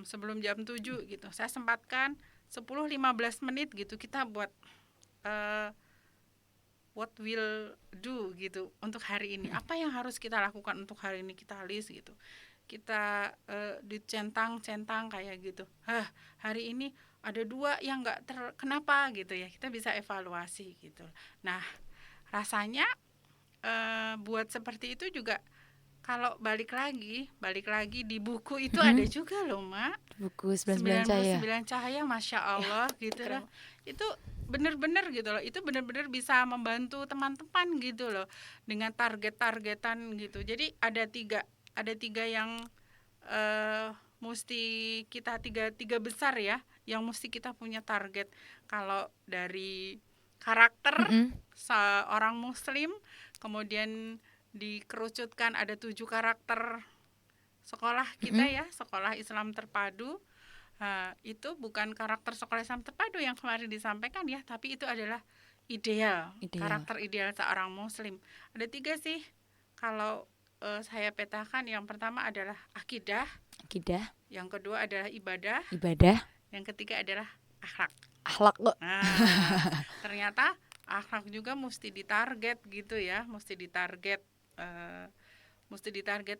sebelum jam 7 gitu, saya sempatkan 10-15 menit gitu, kita buat what will do gitu untuk hari ini. Apa yang harus kita lakukan untuk hari ini, kita list gitu. Kita dicentang-centang kayak gitu. Hari ini ada 2 yang enggak kenapa gitu ya. Kita bisa evaluasi gitu. Nah, rasanya buat seperti itu juga kalau balik lagi di buku itu ada juga loh Mak, buku 99 cahaya, Masya Allah gitu loh. Itu benar-benar gitu loh, itu benar-benar bisa membantu teman-teman gitu loh dengan target-targetan gitu. Jadi ada tiga yang mesti kita tiga besar ya, yang mesti kita punya target. Kalau dari karakter seorang muslim, kemudian dikerucutkan ada 7 karakter sekolah kita ya, sekolah Islam terpadu. Itu bukan karakter sekolah Islam terpadu yang kemarin disampaikan ya, tapi itu adalah ideal. Karakter ideal seorang muslim. Ada 3 sih kalau saya petakan. Yang pertama adalah akidah, yang kedua adalah ibadah, yang ketiga adalah akhlak loh. Ternyata akhlak juga mesti ditarget gitu ya, mesti ditarget.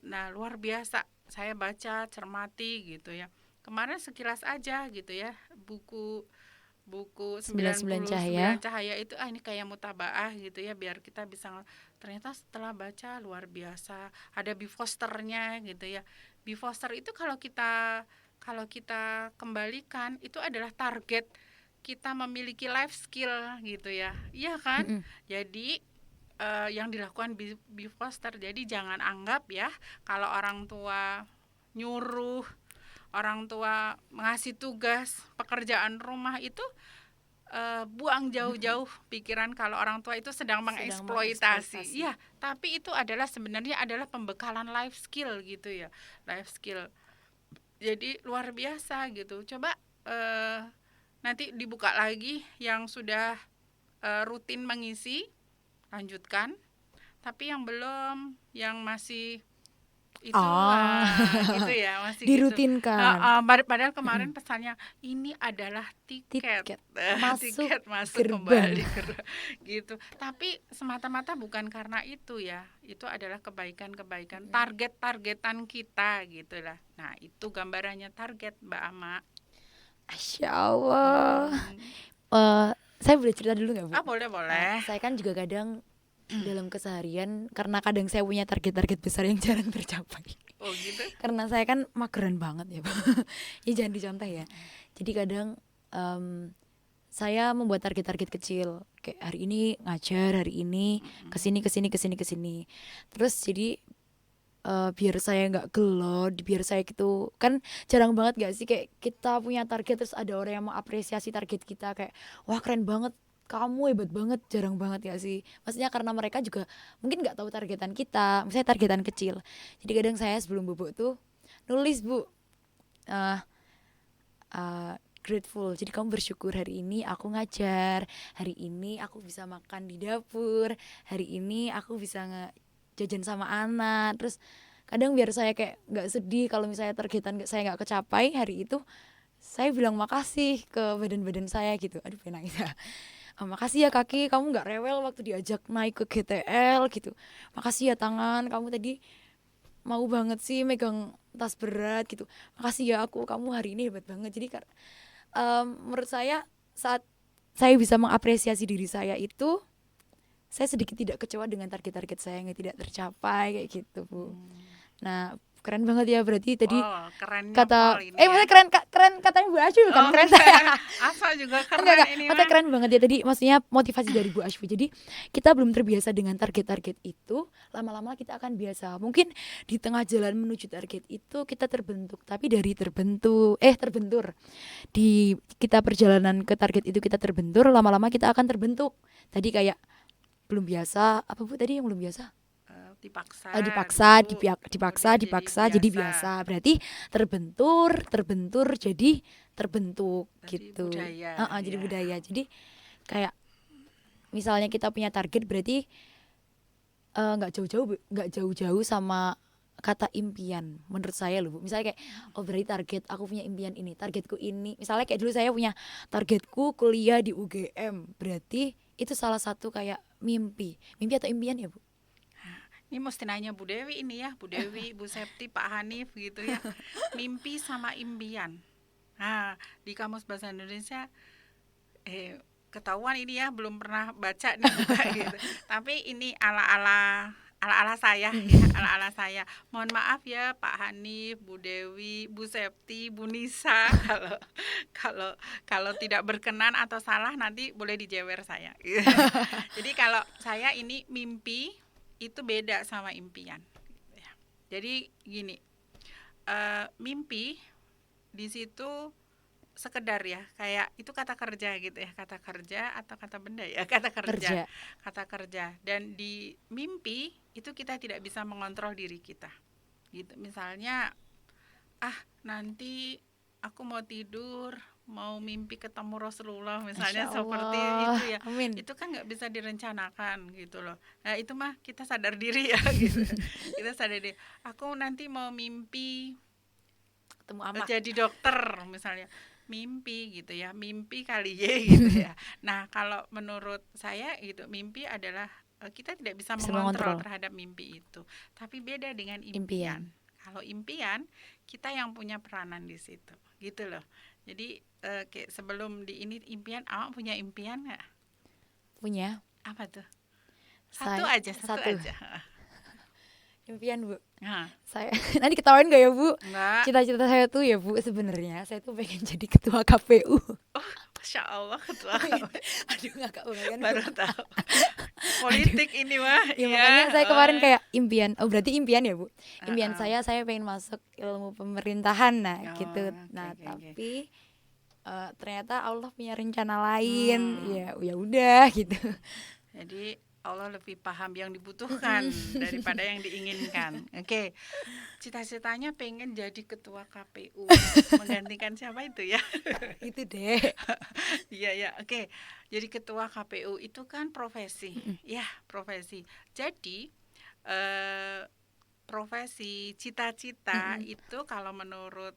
Nah luar biasa, saya baca, cermati gitu ya. Kemarin sekilas aja gitu ya, buku 99 cahaya itu ini kayak mutabaah gitu ya, biar kita bisa. Ternyata setelah baca luar biasa, ada Bifosternya gitu ya. Bifoster itu kalau kita kembalikan itu adalah target kita memiliki life skill gitu ya, iya kan? Jadi yang dilakukan Bifoster. Jadi jangan anggap ya kalau orang tua nyuruh, orang tua ngasih tugas pekerjaan rumah itu buang jauh-jauh pikiran kalau orang tua itu sedang mengeksploitasi. Iya, tapi itu sebenarnya adalah pembekalan life skill gitu ya, life skill. Jadi luar biasa gitu. Coba nanti dibuka lagi yang sudah rutin mengisi, lanjutkan. Tapi yang belum, yang masih itu gitu ya, masih gitu. Dirutinkan. Padahal kemarin pesannya ini adalah tiket, Tiket tiket masuk gerbang. kembali gitu. Tapi semata-mata bukan karena itu ya, itu adalah kebaikan-kebaikan, target-targetan kita gitulah. Nah itu gambarannya target, Mbak Ama. Masya Allah. Saya boleh cerita dulu nggak, Bu? Boleh. Saya kan juga kadang dalam keseharian, karena kadang saya punya target-target besar yang jarang tercapai. Oh gitu. Karena saya kan mageran banget ya, Bu. Ya jangan dicontoh ya. Jadi kadang saya membuat target-target kecil, kayak hari ini ngajar, hari ini kesini. Terus jadi biar saya nggak gelot, biar saya gitu, kan jarang banget gak sih kayak kita punya target terus ada orang yang mengapresiasi target kita, kayak wah keren banget, kamu hebat banget, jarang banget gak sih? Maksudnya karena mereka juga mungkin nggak tahu targetan kita, misalnya targetan kecil. Jadi kadang saya sebelum bubuk tuh nulis, Bu, grateful. Jadi kamu bersyukur hari ini aku ngajar, hari ini aku bisa makan di dapur, hari ini aku bisa jajan sama anak. Terus kadang biar saya kayak nggak sedih kalau misalnya targetan saya nggak kecapai hari itu, saya bilang makasih ke badan-badan saya gitu. Aduh pengen nangis ya. Makasih ya kaki, kamu nggak rewel waktu diajak naik ke GTL gitu. Makasih ya tangan, kamu tadi mau banget sih megang tas berat gitu. Makasih ya kamu hari ini hebat banget. Jadi menurut saya saat saya bisa mengapresiasi diri saya itu, saya sedikit tidak kecewa dengan target-target saya yang tidak tercapai kayak gitu, Bu. Nah keren banget ya berarti tadi kata maksudnya keren katanya Bu Ashwi, bukan keren saya. Asal juga keren enggak, ini maksudnya keren banget ya tadi, maksudnya motivasi dari Bu Ashwi. Jadi kita belum terbiasa dengan target-target itu, lama-lama kita akan biasa. Mungkin di tengah jalan menuju target itu kita terbentuk, tapi dari terbentur di kita perjalanan ke target itu kita terbentur, lama-lama kita akan terbentuk. Tadi kayak belum biasa, apa Bu tadi yang belum biasa? Dipaksa jadi biasa. Berarti terbentur jadi terbentuk gitu. Jadi budaya. Jadi kayak misalnya kita punya target, berarti nggak jauh-jauh sama kata impian menurut saya loh, Bu. Misalnya kayak berarti target aku punya impian ini, targetku ini. Misalnya kayak dulu saya punya targetku kuliah di UGM, berarti itu salah satu kayak mimpi atau impian ya, Bu? Ini mesti nanya Bu Dewi ini ya, Bu Dewi, Bu Septi, Pak Hanif gitu ya. Mimpi sama impian. Nah, di Kamus Bahasa Indonesia ketahuan ini ya, belum pernah baca nih gitu. Tapi ini ala-ala saya ya, ala-ala saya. Mohon maaf ya Pak Hanif, Bu Dewi, Bu Septi, Bu Nisa, kalau tidak berkenan atau salah nanti boleh dijewer saya. Jadi kalau saya ini mimpi itu beda sama impian. Jadi gini, mimpi di situ sekedar ya, kayak itu kata kerja gitu ya, kata kerja atau kata benda ya, kata kerja. Dan di mimpi itu kita tidak bisa mengontrol diri kita gitu. Misalnya nanti aku mau tidur, mau mimpi ketemu Rasulullah misalnya, seperti itu ya. Amin. Itu kan nggak bisa direncanakan gitu loh. Nah itu mah kita sadar diri ya gitu. Kita sadar diri, aku nanti mau mimpi ketemu Ama, jadi dokter misalnya, mimpi gitu ya, mimpi kali ya gitu ya. Nah kalau menurut saya gitu, mimpi adalah kita tidak bisa mengontrol terhadap mimpi itu, tapi beda dengan impian. Kalau impian kita yang punya peranan di situ gitu loh. Jadi kayak sebelum di ini impian, Awak punya impian nggak? Punya. Apa tuh? Satu aja. Impian, Bu. Saya nanti ketahuan gak ya, Bu? Enggak. Cita-cita saya tuh ya, Bu, sebenarnya saya tuh pengen jadi ketua KPU. Masya Allah, ketua KPU. Aduh, ngakak banget. Baru tahu. Politik ini mah. Ya makanya saya kemarin kayak impian. Berarti impian ya, Bu? Impian saya pengen masuk ilmu pemerintahan, gitu. Nah, tapi ternyata Allah punya rencana lain. Ya udah gitu. Jadi Allah lebih paham yang dibutuhkan daripada yang diinginkan. Oke, cita-citanya pengen jadi ketua KPU, menggantikan siapa itu ya? Itu deh. Iya ya, oke. Jadi ketua KPU itu kan profesi, ya profesi. Jadi profesi cita-cita itu kalau menurut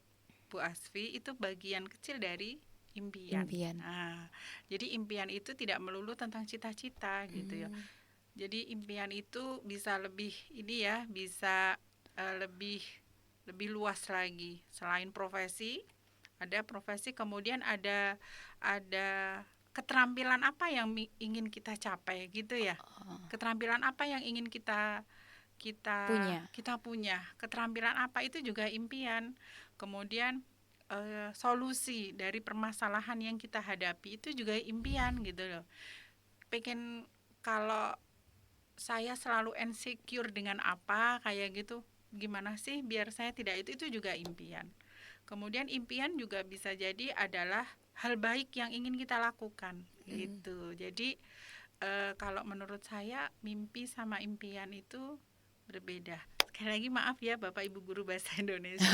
Bu Asfi itu bagian kecil dari impian. Impian. Nah, jadi impian itu tidak melulu tentang cita-cita gitu ya. Jadi impian itu bisa lebih ini ya, bisa lebih luas lagi. Selain profesi, ada profesi, kemudian ada keterampilan apa yang ingin kita capai gitu ya. Keterampilan apa yang ingin kita punya. Keterampilan apa itu juga impian. Kemudian solusi dari permasalahan yang kita hadapi itu juga impian gitu loh. Pengen, kalau saya selalu insecure dengan apa kayak gitu, gimana sih biar saya tidak itu juga impian. Kemudian impian juga bisa jadi adalah hal baik yang ingin kita lakukan gitu. Jadi kalau menurut saya mimpi sama impian itu berbeda. Sekali lagi maaf ya Bapak Ibu guru bahasa Indonesia.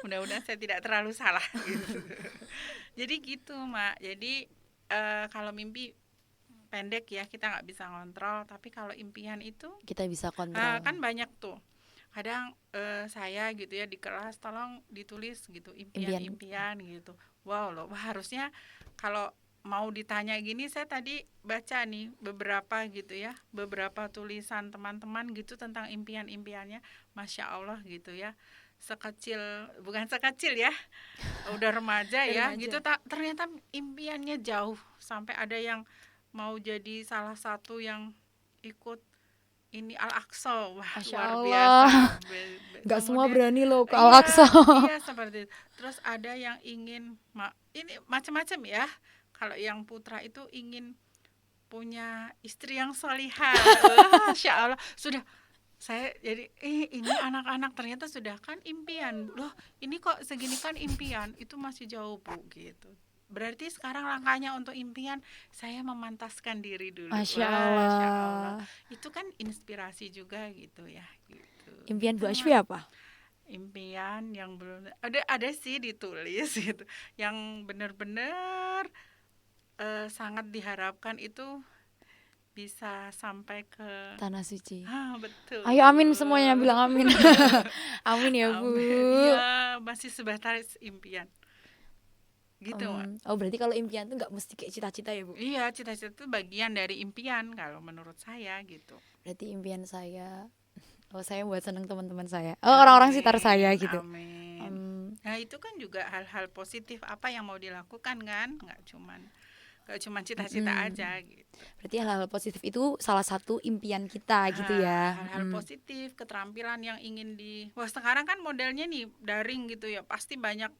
Mudah-mudahan saya tidak terlalu salah gitu. Jadi gitu Mak. Jadi kalau mimpi pendek ya kita nggak bisa ngontrol, tapi kalau impian itu Kita bisa kontrol. kan banyak tuh. Kadang saya gitu ya di kelas tolong ditulis gitu impian gitu. Wow loh, harusnya kalau mau ditanya gini, saya tadi baca nih beberapa gitu ya, beberapa tulisan teman-teman gitu tentang impian-impiannya, Masya Allah gitu ya. Bukan sekecil ya, udah remaja ya gitu, ternyata impiannya jauh, sampai ada yang mau jadi salah satu yang ikut ini Al-Aqsa. Wah, luar biasa. Nggak semua berani loh ke Iya, Al-Aqsa. iya seperti itu. Terus ada yang ingin ini macam-macam ya. Kalau yang putra itu ingin punya istri yang solihah. Masya Allah. Sudah saya jadi ini anak-anak ternyata sudah kan impian. Loh, ini kok segini kan impian, itu masih jauh Bu gitu. Berarti sekarang langkahnya untuk impian, saya memantaskan diri dulu. Masya Wah, Allah. Masya Allah. Itu kan inspirasi juga gitu ya. Gitu. Impian Bu Asfi apa? Impian yang belum ada sih ditulis gitu. Yang benar-benar sangat diharapkan itu bisa sampai ke Tanah suci. Betul. Ayo amin semuanya bilang amin. Amin ya Bu. Iya, masih sebatas impian. Gitu. Oh berarti kalau impian tuh nggak mesti kayak cita-cita ya Bu? Iya, cita-cita itu bagian dari impian kalau menurut saya gitu. Berarti impian saya, saya buat seneng teman-teman saya, orang-orang sekitar saya gitu. Amin. Nah itu kan juga hal-hal positif apa yang mau dilakukan kan, nggak cuma cita-cita aja gitu. Berarti hal-hal positif itu salah satu impian kita gitu ya. Hal-hal positif, keterampilan yang ingin wah sekarang kan modelnya nih daring gitu ya, pasti banyak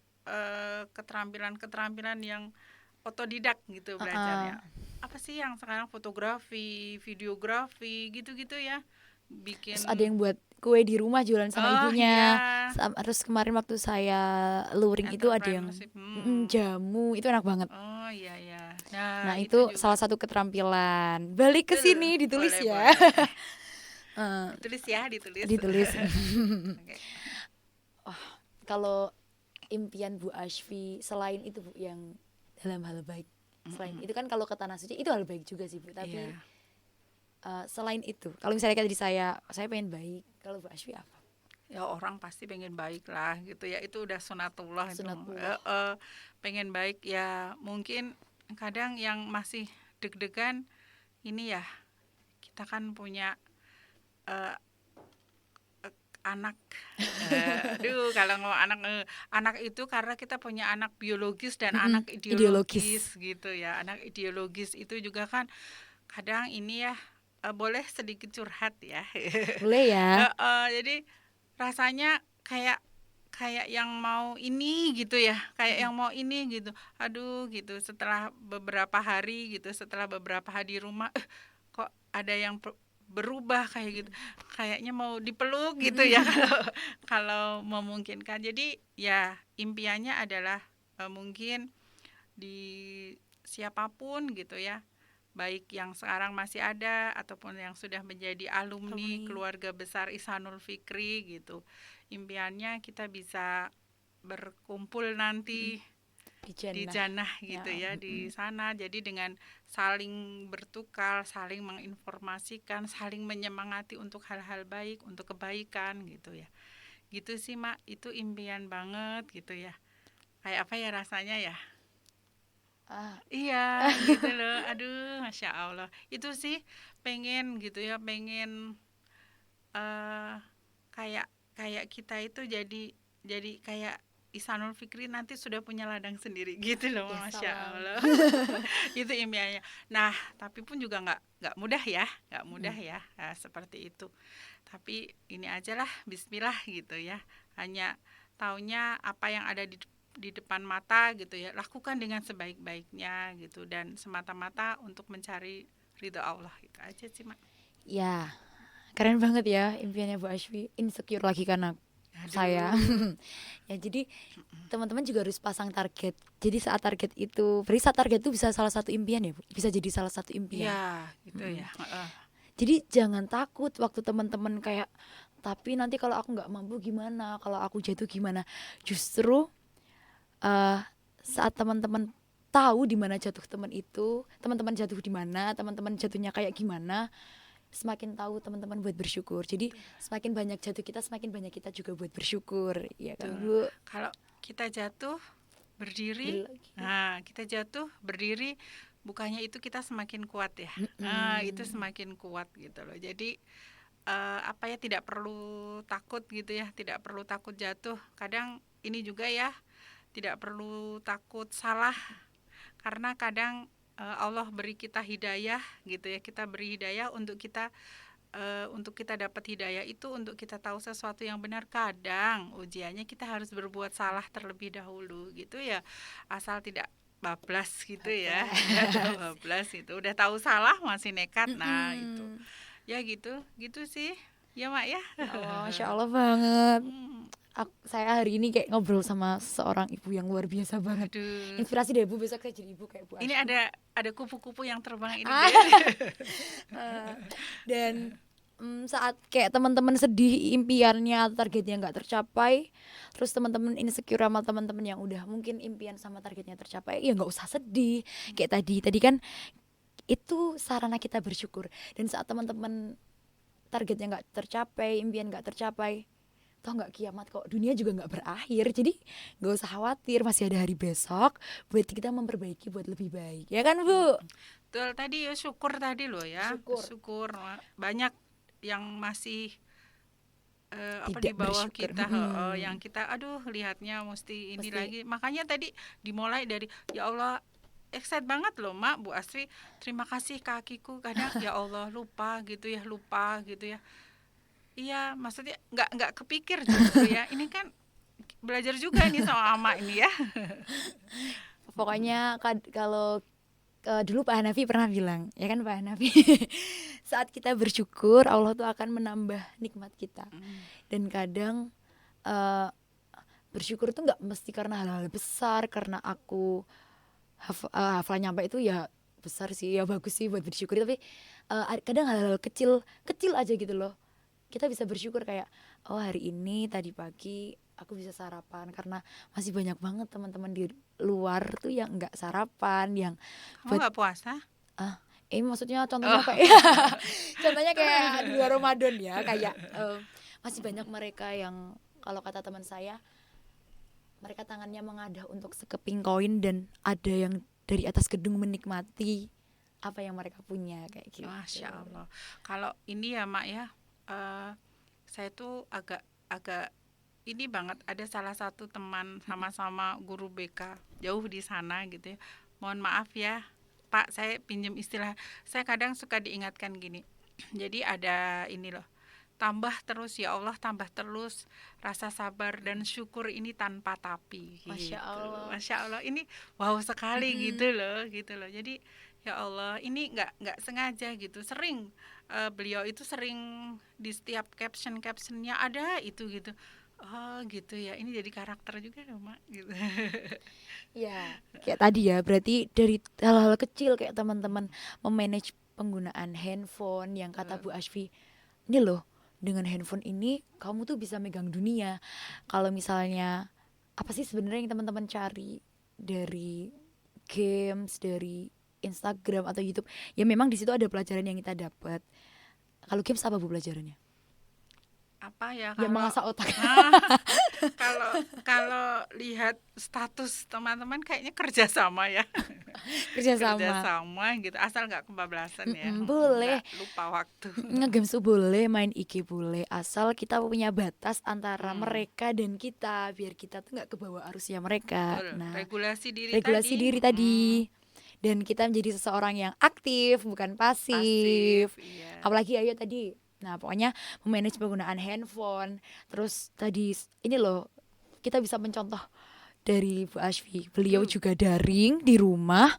keterampilan yang otodidak gitu belajarnya. Apa sih yang sekarang fotografi, videografi gitu-gitu ya, bikin. Terus ada yang buat kue di rumah jualan sama ibunya. Iya. Terus kemarin waktu saya luring itu ada yang jamu, itu enak banget. Oh iya ya. Nah itu salah satu keterampilan. Balik ke sini ditulis boleh, ya. Ditulis. Okay. Kalau impian Bu Asfi selain itu Bu, yang dalam hal baik, selain itu kan kalau ke tanah suci itu hal baik juga sih Bu, tapi selain itu kalau misalnya kayak tadi saya pengen baik, kalau Bu Asfi apa? Ya orang pasti pengen baik lah gitu ya, itu udah sunatullah. Pengen baik ya, mungkin kadang yang masih deg-degan ini ya, kita kan punya anak. Kalau mau anak itu karena kita punya anak biologis dan anak ideologis gitu ya. Anak ideologis itu juga kan kadang ini ya, boleh sedikit curhat ya. Boleh ya. Jadi rasanya kayak yang mau ini gitu ya, kayak yang mau ini gitu. Aduh gitu, setelah beberapa hari di rumah kok ada yang berubah kayak gitu, kayaknya mau dipeluk gitu ya. Kalau memungkinkan. Jadi ya impiannya adalah mungkin di siapapun gitu ya, baik yang sekarang masih ada ataupun yang sudah menjadi alumni keluarga besar Ihsanul Fikri gitu. Impiannya kita bisa berkumpul nanti di jannah gitu ya, di sana. Jadi dengan saling bertukar, saling menginformasikan, saling menyemangati untuk hal-hal baik, untuk kebaikan gitu ya. Gitu sih Mak, itu impian banget gitu ya. Kayak apa ya rasanya ya? Iya gitu loh, aduh Masya Allah. Itu sih pengen gitu ya, pengen eh kayak kayak kita itu jadi kayak Ihsanul Fikri nanti sudah punya ladang sendiri gitu loh, Ya Masya salam. Allah. Itu impiannya. Nah, tapi pun juga nggak mudah ya, nggak mudah ya, nah, seperti itu. Tapi ini aja lah, Bismillah gitu ya. Hanya taunya apa yang ada di depan mata gitu ya, lakukan dengan sebaik-baiknya gitu, dan semata-mata untuk mencari ridho Allah, gitu aja sih Mak. Ya, keren banget ya impiannya Bu Ashwi. Insecure lagi karena saya. Ya jadi teman-teman juga harus pasang target. Jadi saat target itu, berarti saat target itu bisa salah satu impian ya Bu? Bisa jadi salah satu impian. Iya gitu ya. Jadi jangan takut waktu teman-teman kayak, tapi nanti kalau aku nggak mampu gimana, kalau aku jatuh gimana. Justru saat teman-teman tahu di mana jatuh teman itu, teman-teman jatuh di mana, teman-teman jatuhnya kayak gimana, semakin tahu teman-teman buat bersyukur. Jadi semakin banyak jatuh kita, semakin banyak kita juga buat bersyukur, ya kan Bu? Kalau kita jatuh berdiri, nah kita jatuh berdiri, bukannya itu kita semakin kuat ya. Nah, itu semakin kuat gitu loh. Jadi apa ya, tidak perlu takut gitu ya, tidak perlu takut jatuh. Kadang ini juga ya, tidak perlu takut salah, karena kadang Allah beri kita hidayah gitu ya, kita beri hidayah untuk kita dapat hidayah itu untuk kita tahu sesuatu yang benar. Kadang ujiannya kita harus berbuat salah terlebih dahulu gitu ya, asal tidak bablas gitu ya. Bablas itu udah tahu salah masih nekat. Nah itu ya, gitu sih ya Mak ya. Masya Allah banget. Saya hari ini kayak ngobrol sama seorang ibu yang luar biasa banget. Aduh. Inspirasi dari ibu, besok saya jadi ibu kayak Bu Ashwi. Ini ada kupu-kupu yang terbang ini. Dan saat kayak teman-teman sedih, impiannya, targetnya nggak tercapai, terus teman-teman insecure sama teman-teman yang udah mungkin impian sama targetnya tercapai, ya nggak usah sedih. Kayak tadi kan itu sarana kita bersyukur. Dan saat teman-teman targetnya nggak tercapai, impian nggak tercapai, toh nggak kiamat kok, dunia juga nggak berakhir. Jadi nggak usah khawatir, masih ada hari besok buat kita memperbaiki buat lebih baik, ya kan Bu? Betul, tadi ya syukur tadi loh ya. Syukur. Banyak yang masih di bawah bersyukur. Kita yang kita aduh lihatnya mesti ini lagi. Makanya tadi dimulai dari ya Allah, excited banget loh Mak, Bu Ashwi, terima kasih kakiku. Kadang ya Allah lupa gitu ya. Iya, maksudnya nggak kepikir justru ya. Ini kan belajar juga nih sama Ama ini ya. Pokoknya kalau dulu Pak Hanafi pernah bilang, ya kan Pak Hanafi, saat kita bersyukur Allah tuh akan menambah nikmat kita. Dan kadang bersyukur tuh nggak mesti karena hal-hal besar, karena aku hafal nyampe itu ya besar sih, ya bagus sih buat bersyukur. Tapi kadang hal-hal kecil aja gitu loh, kita bisa bersyukur. Kayak oh hari ini tadi pagi aku bisa sarapan, karena masih banyak banget teman-teman di luar tuh yang nggak sarapan, yang kamu nggak puasa. Maksudnya contohnya kayak contohnya kayak di luar Ramadan ya, kayak masih banyak mereka yang kalau kata teman saya, mereka tangannya mengadah untuk sekeping koin, dan ada yang dari atas gedung menikmati apa yang mereka punya kayak gitu. Masya Allah. Kalau ini ya Mak ya, saya tuh agak ini banget, ada salah satu teman sama-sama guru BK jauh di sana gitu ya. Mohon maaf ya Pak, saya pinjam istilah, saya kadang suka diingatkan gini. Jadi ada ini loh, tambah terus ya Allah, tambah terus rasa sabar dan syukur ini tanpa tapi. Masya Allah. Masya Allah, ini wow sekali gitu loh. Jadi ya Allah, ini nggak sengaja gitu. Sering beliau itu sering di setiap captionnya ada itu gitu. Oh gitu ya, ini jadi karakter juga dong Mak gitu. Ya, kayak tadi ya, berarti dari hal-hal kecil kayak teman-teman memanage penggunaan handphone yang kata Betul. Bu Ashfi, ini loh, dengan handphone ini kamu tuh bisa megang dunia. Kalau misalnya apa sih sebenarnya yang teman-teman cari dari games, dari Instagram atau YouTube? Ya memang di situ ada pelajaran yang kita dapat. Kalau games apa Bu pelajarannya? Apa ya Ya kalau mengasah otak. ah, kalau kalau lihat status teman-teman kayaknya kerja sama ya. Kerja Kerjasama. sama gitu, asal nggak kebablasan ya, Boleh. nggak lupa waktu. Ngegames tuh boleh, main IG boleh, asal kita punya batas antara Hmm, mereka dan kita, biar kita tuh nggak kebawa arusnya mereka. betul, Nah, regulasi diri regulasi tadi. diri tadi, dan kita menjadi seseorang yang aktif bukan Pasif, pasif. iya. Apalagi ayo tadi, nah pokoknya memanage penggunaan handphone. Terus tadi ini loh, kita bisa mencontoh dari Bu Ashfi, beliau Tuh, juga daring di rumah,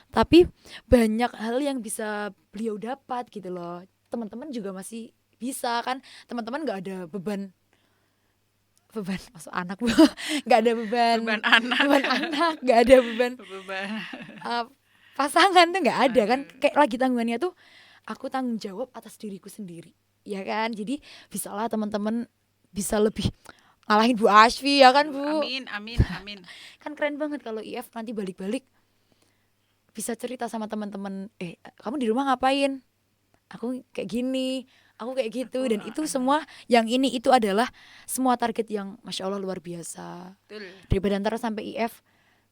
tapi banyak hal yang bisa beliau dapat gitu loh. Teman-teman juga masih bisa kan, teman-teman nggak ada beban, masuk anak Bu, nggak ada beban, beban anak, anak, nggak ada beban beban. uh, pasangan tuh nggak ada kan, Aduh, kayak lagi tanggungannya tuh aku tanggung jawab atas diriku sendiri, ya kan. Jadi bisa lah teman-teman bisa lebih ngalahin Bu Ashfi ya kan aduh, Bu. amin, amin, amin. Kan keren banget kalau IF nanti balik-balik bisa cerita sama teman-teman, kamu di rumah ngapain, aku kayak gini, aku kayak gitu. Aku, Dan itu semua yang ini itu adalah semua target yang masya Allah luar biasa. betul. Daripada ntar sampai IF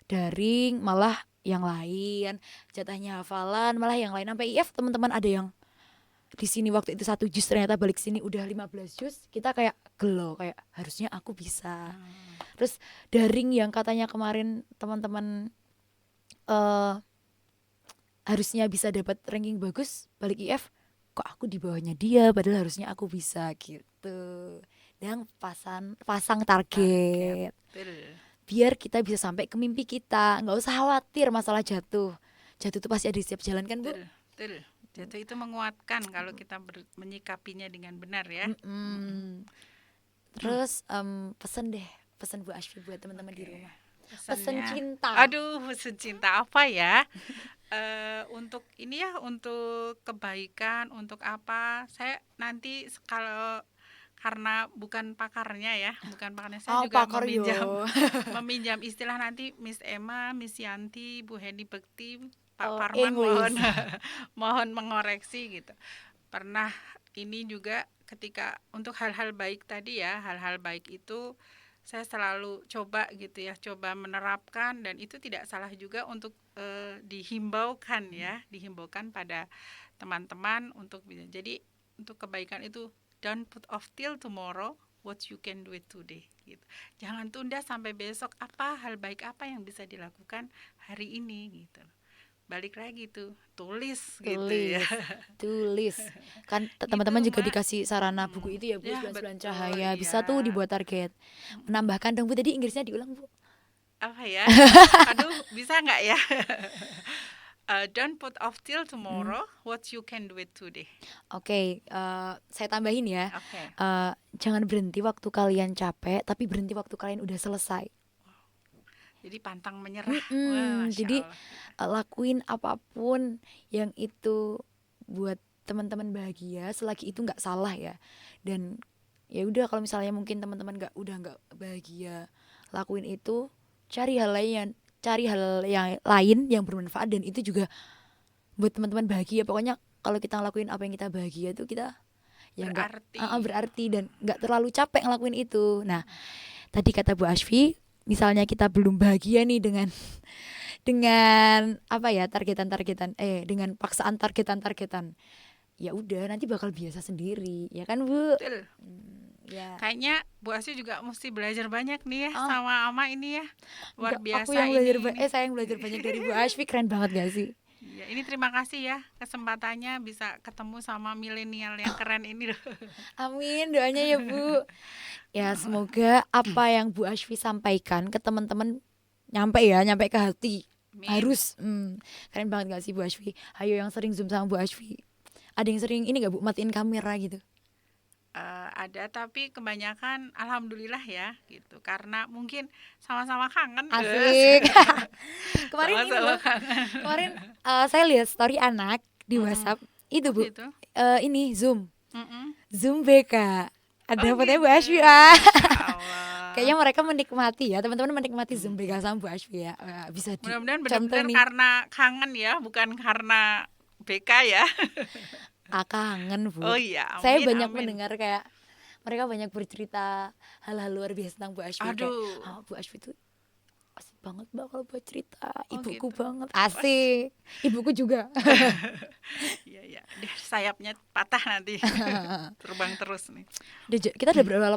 daring malah yang lain jatahnya hafalan, malah yang lain sampai IF teman-teman ada yang di sini waktu itu 1 juz ternyata balik sini udah 15 juz, kita kayak gelo, kayak harusnya aku bisa. Hmm, Terus daring yang katanya kemarin teman-teman eh harusnya bisa dapat ranking bagus, balik IF kok aku di bawahnya dia padahal harusnya aku bisa gitu. Dan pasang target, target betul. biar kita bisa sampai ke mimpi kita, nggak usah khawatir masalah jatuh. Jatuh tuh pasti ada di setiap jalan kan Bu. Betul, betul. Jatuh itu menguatkan kalau kita menyikapinya dengan benar ya. Mm-mm. Terus pesen deh, pesan Bu Ashfi buat teman-teman di Oke, rumah, pesen pesannya. cinta. Aduh, pesan cinta apa ya? Untuk ini ya, untuk kebaikan, untuk apa? Saya nanti kalau karena bukan pakarnya ya, bukan pakarnya, saya Oh juga pakar yo. meminjam meminjam istilah nanti Miss Emma, Miss Yanti, Bu Hedi Bekti, Pak Oh Parman mohon English. mohon mengoreksi gitu. Pernah ini juga ketika untuk hal-hal baik tadi ya, hal-hal baik itu saya selalu coba gitu ya, coba menerapkan, dan itu tidak salah juga untuk dihimbaukan ya, dihimbaukan pada teman-teman untuk bisa. Jadi untuk kebaikan itu, don't put off till tomorrow what you can do it today gitu. Jangan tunda sampai besok, apa hal baik apa yang bisa dilakukan hari ini gitu. Balik lagi tuh, tulis gitu ya. Tulis, tulis. Kan Gitu, teman-teman juga Mak. dikasih sarana buku itu ya Bu, Ya 99 betul, cahaya. Bisa tuh iya. dibuat target. Menambahkan dong Bu, tadi Inggrisnya diulang Bu. Apa ya? Aduh, bisa nggak ya? Don't put off till Hmm. tomorrow what you can do it today. Oke, saya tambahin ya. Oke. Jangan berhenti waktu kalian capek, tapi berhenti waktu kalian udah selesai. Jadi pantang menyerah. Wah, masya Jadi Allah. lakuin apapun yang itu buat teman-teman bahagia, selagi itu nggak salah ya. Dan ya udah, kalau misalnya mungkin teman-teman nggak bahagia, lakuin itu, cari hal yang lain yang bermanfaat dan itu juga buat teman-teman bahagia. Pokoknya kalau kita ngelakuin apa yang kita bahagia itu kita ya nggak Berarti. berarti dan nggak terlalu capek ngelakuin itu. Nah, tadi kata Bu Ashfi, misalnya kita belum bahagia nih dengan apa ya, dengan paksaan targetan, ya udah nanti bakal biasa sendiri ya kan Bu. Betul. Ya. Kayaknya Bu Asy juga mesti belajar banyak nih ya Ah, sama Ama ini ya. Luar enggak, aku biasa yang belajar ini. saya yang belajar banyak dari Bu Ashfi, keren banget gak sih? Ya, ini terima kasih ya kesempatannya bisa ketemu sama milenial yang keren ini loh. Amin, doanya ya Bu. Ya semoga apa yang Bu Ashfi sampaikan ke teman-teman nyampe ke hati. Amin. Harus keren banget gak sih Bu Ashfi? Ayo yang sering zoom sama Bu Ashfi, ada yang sering ini gak Bu, matiin kamera gitu? ada, tapi kebanyakan alhamdulillah ya gitu, karena mungkin sama-sama kangen. Asik. Kemarin ini Sama-sama loh, kemarin saya lihat story anak di WhatsApp itu Bu, gitu. ini Zoom Mm-mm. Zoom BK, ada Oh, fotonya Bu gitu. Ashfi. Masya Allah. Kayaknya mereka menikmati ya, teman-teman menikmati Zoom BK sama Bu Ashfi ya. Bisa Mudah-mudahan dicontoh benar-benar nih. karena kangen ya, bukan karena BK ya. Kangen Bu. Oh iya, Saya amin, banyak amin. mendengar kayak mereka banyak bercerita hal-hal luar biasa tentang Bu Ashfi. Kayak, Aduh. Bu Ashfi tuh asik banget Mbak kalau buat cerita. Oh, Ibuku gitu. banget, asik. Ibuku juga. Iya, iya. Deh, sayapnya patah nanti. Terbang terus nih. Kita udah berapa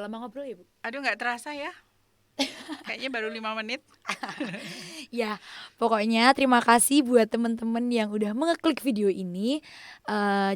lama ngobrol ya Bu? Aduh, nggak terasa ya. Kayaknya baru 5 menit. Ya, pokoknya terima kasih buat teman-teman yang udah mengeklik video ini.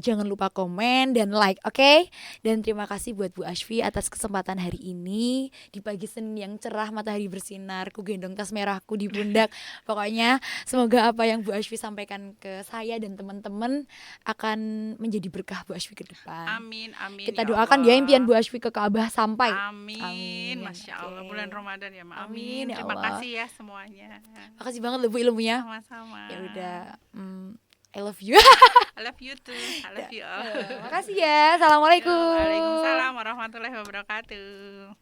Jangan lupa komen dan like, oke? Dan terima kasih buat Bu Ashfi atas kesempatan hari ini di pagi Senin yang cerah, matahari bersinar, ku gendong tas merahku di pundak. Pokoknya semoga apa yang Bu Ashfi sampaikan ke saya dan teman-teman akan menjadi berkah Bu Ashfi ke depan. Amin, amin. Kita ya doakan Allah. ya impian Bu Ashfi ke Ka'bah sampai. Amin. Amin. Masya Allah, Oke. bulan Ramadan ya, Ma. Amin, Amin. ya Terima Allah. kasih ya semuanya. Makasih banget loh Bu ilmunya. Sama-sama. Ya udah, I love you. I love you too. I love you all. Makasih ya. Assalamualaikum. Waalaikumsalam warahmatullahi wabarakatuh.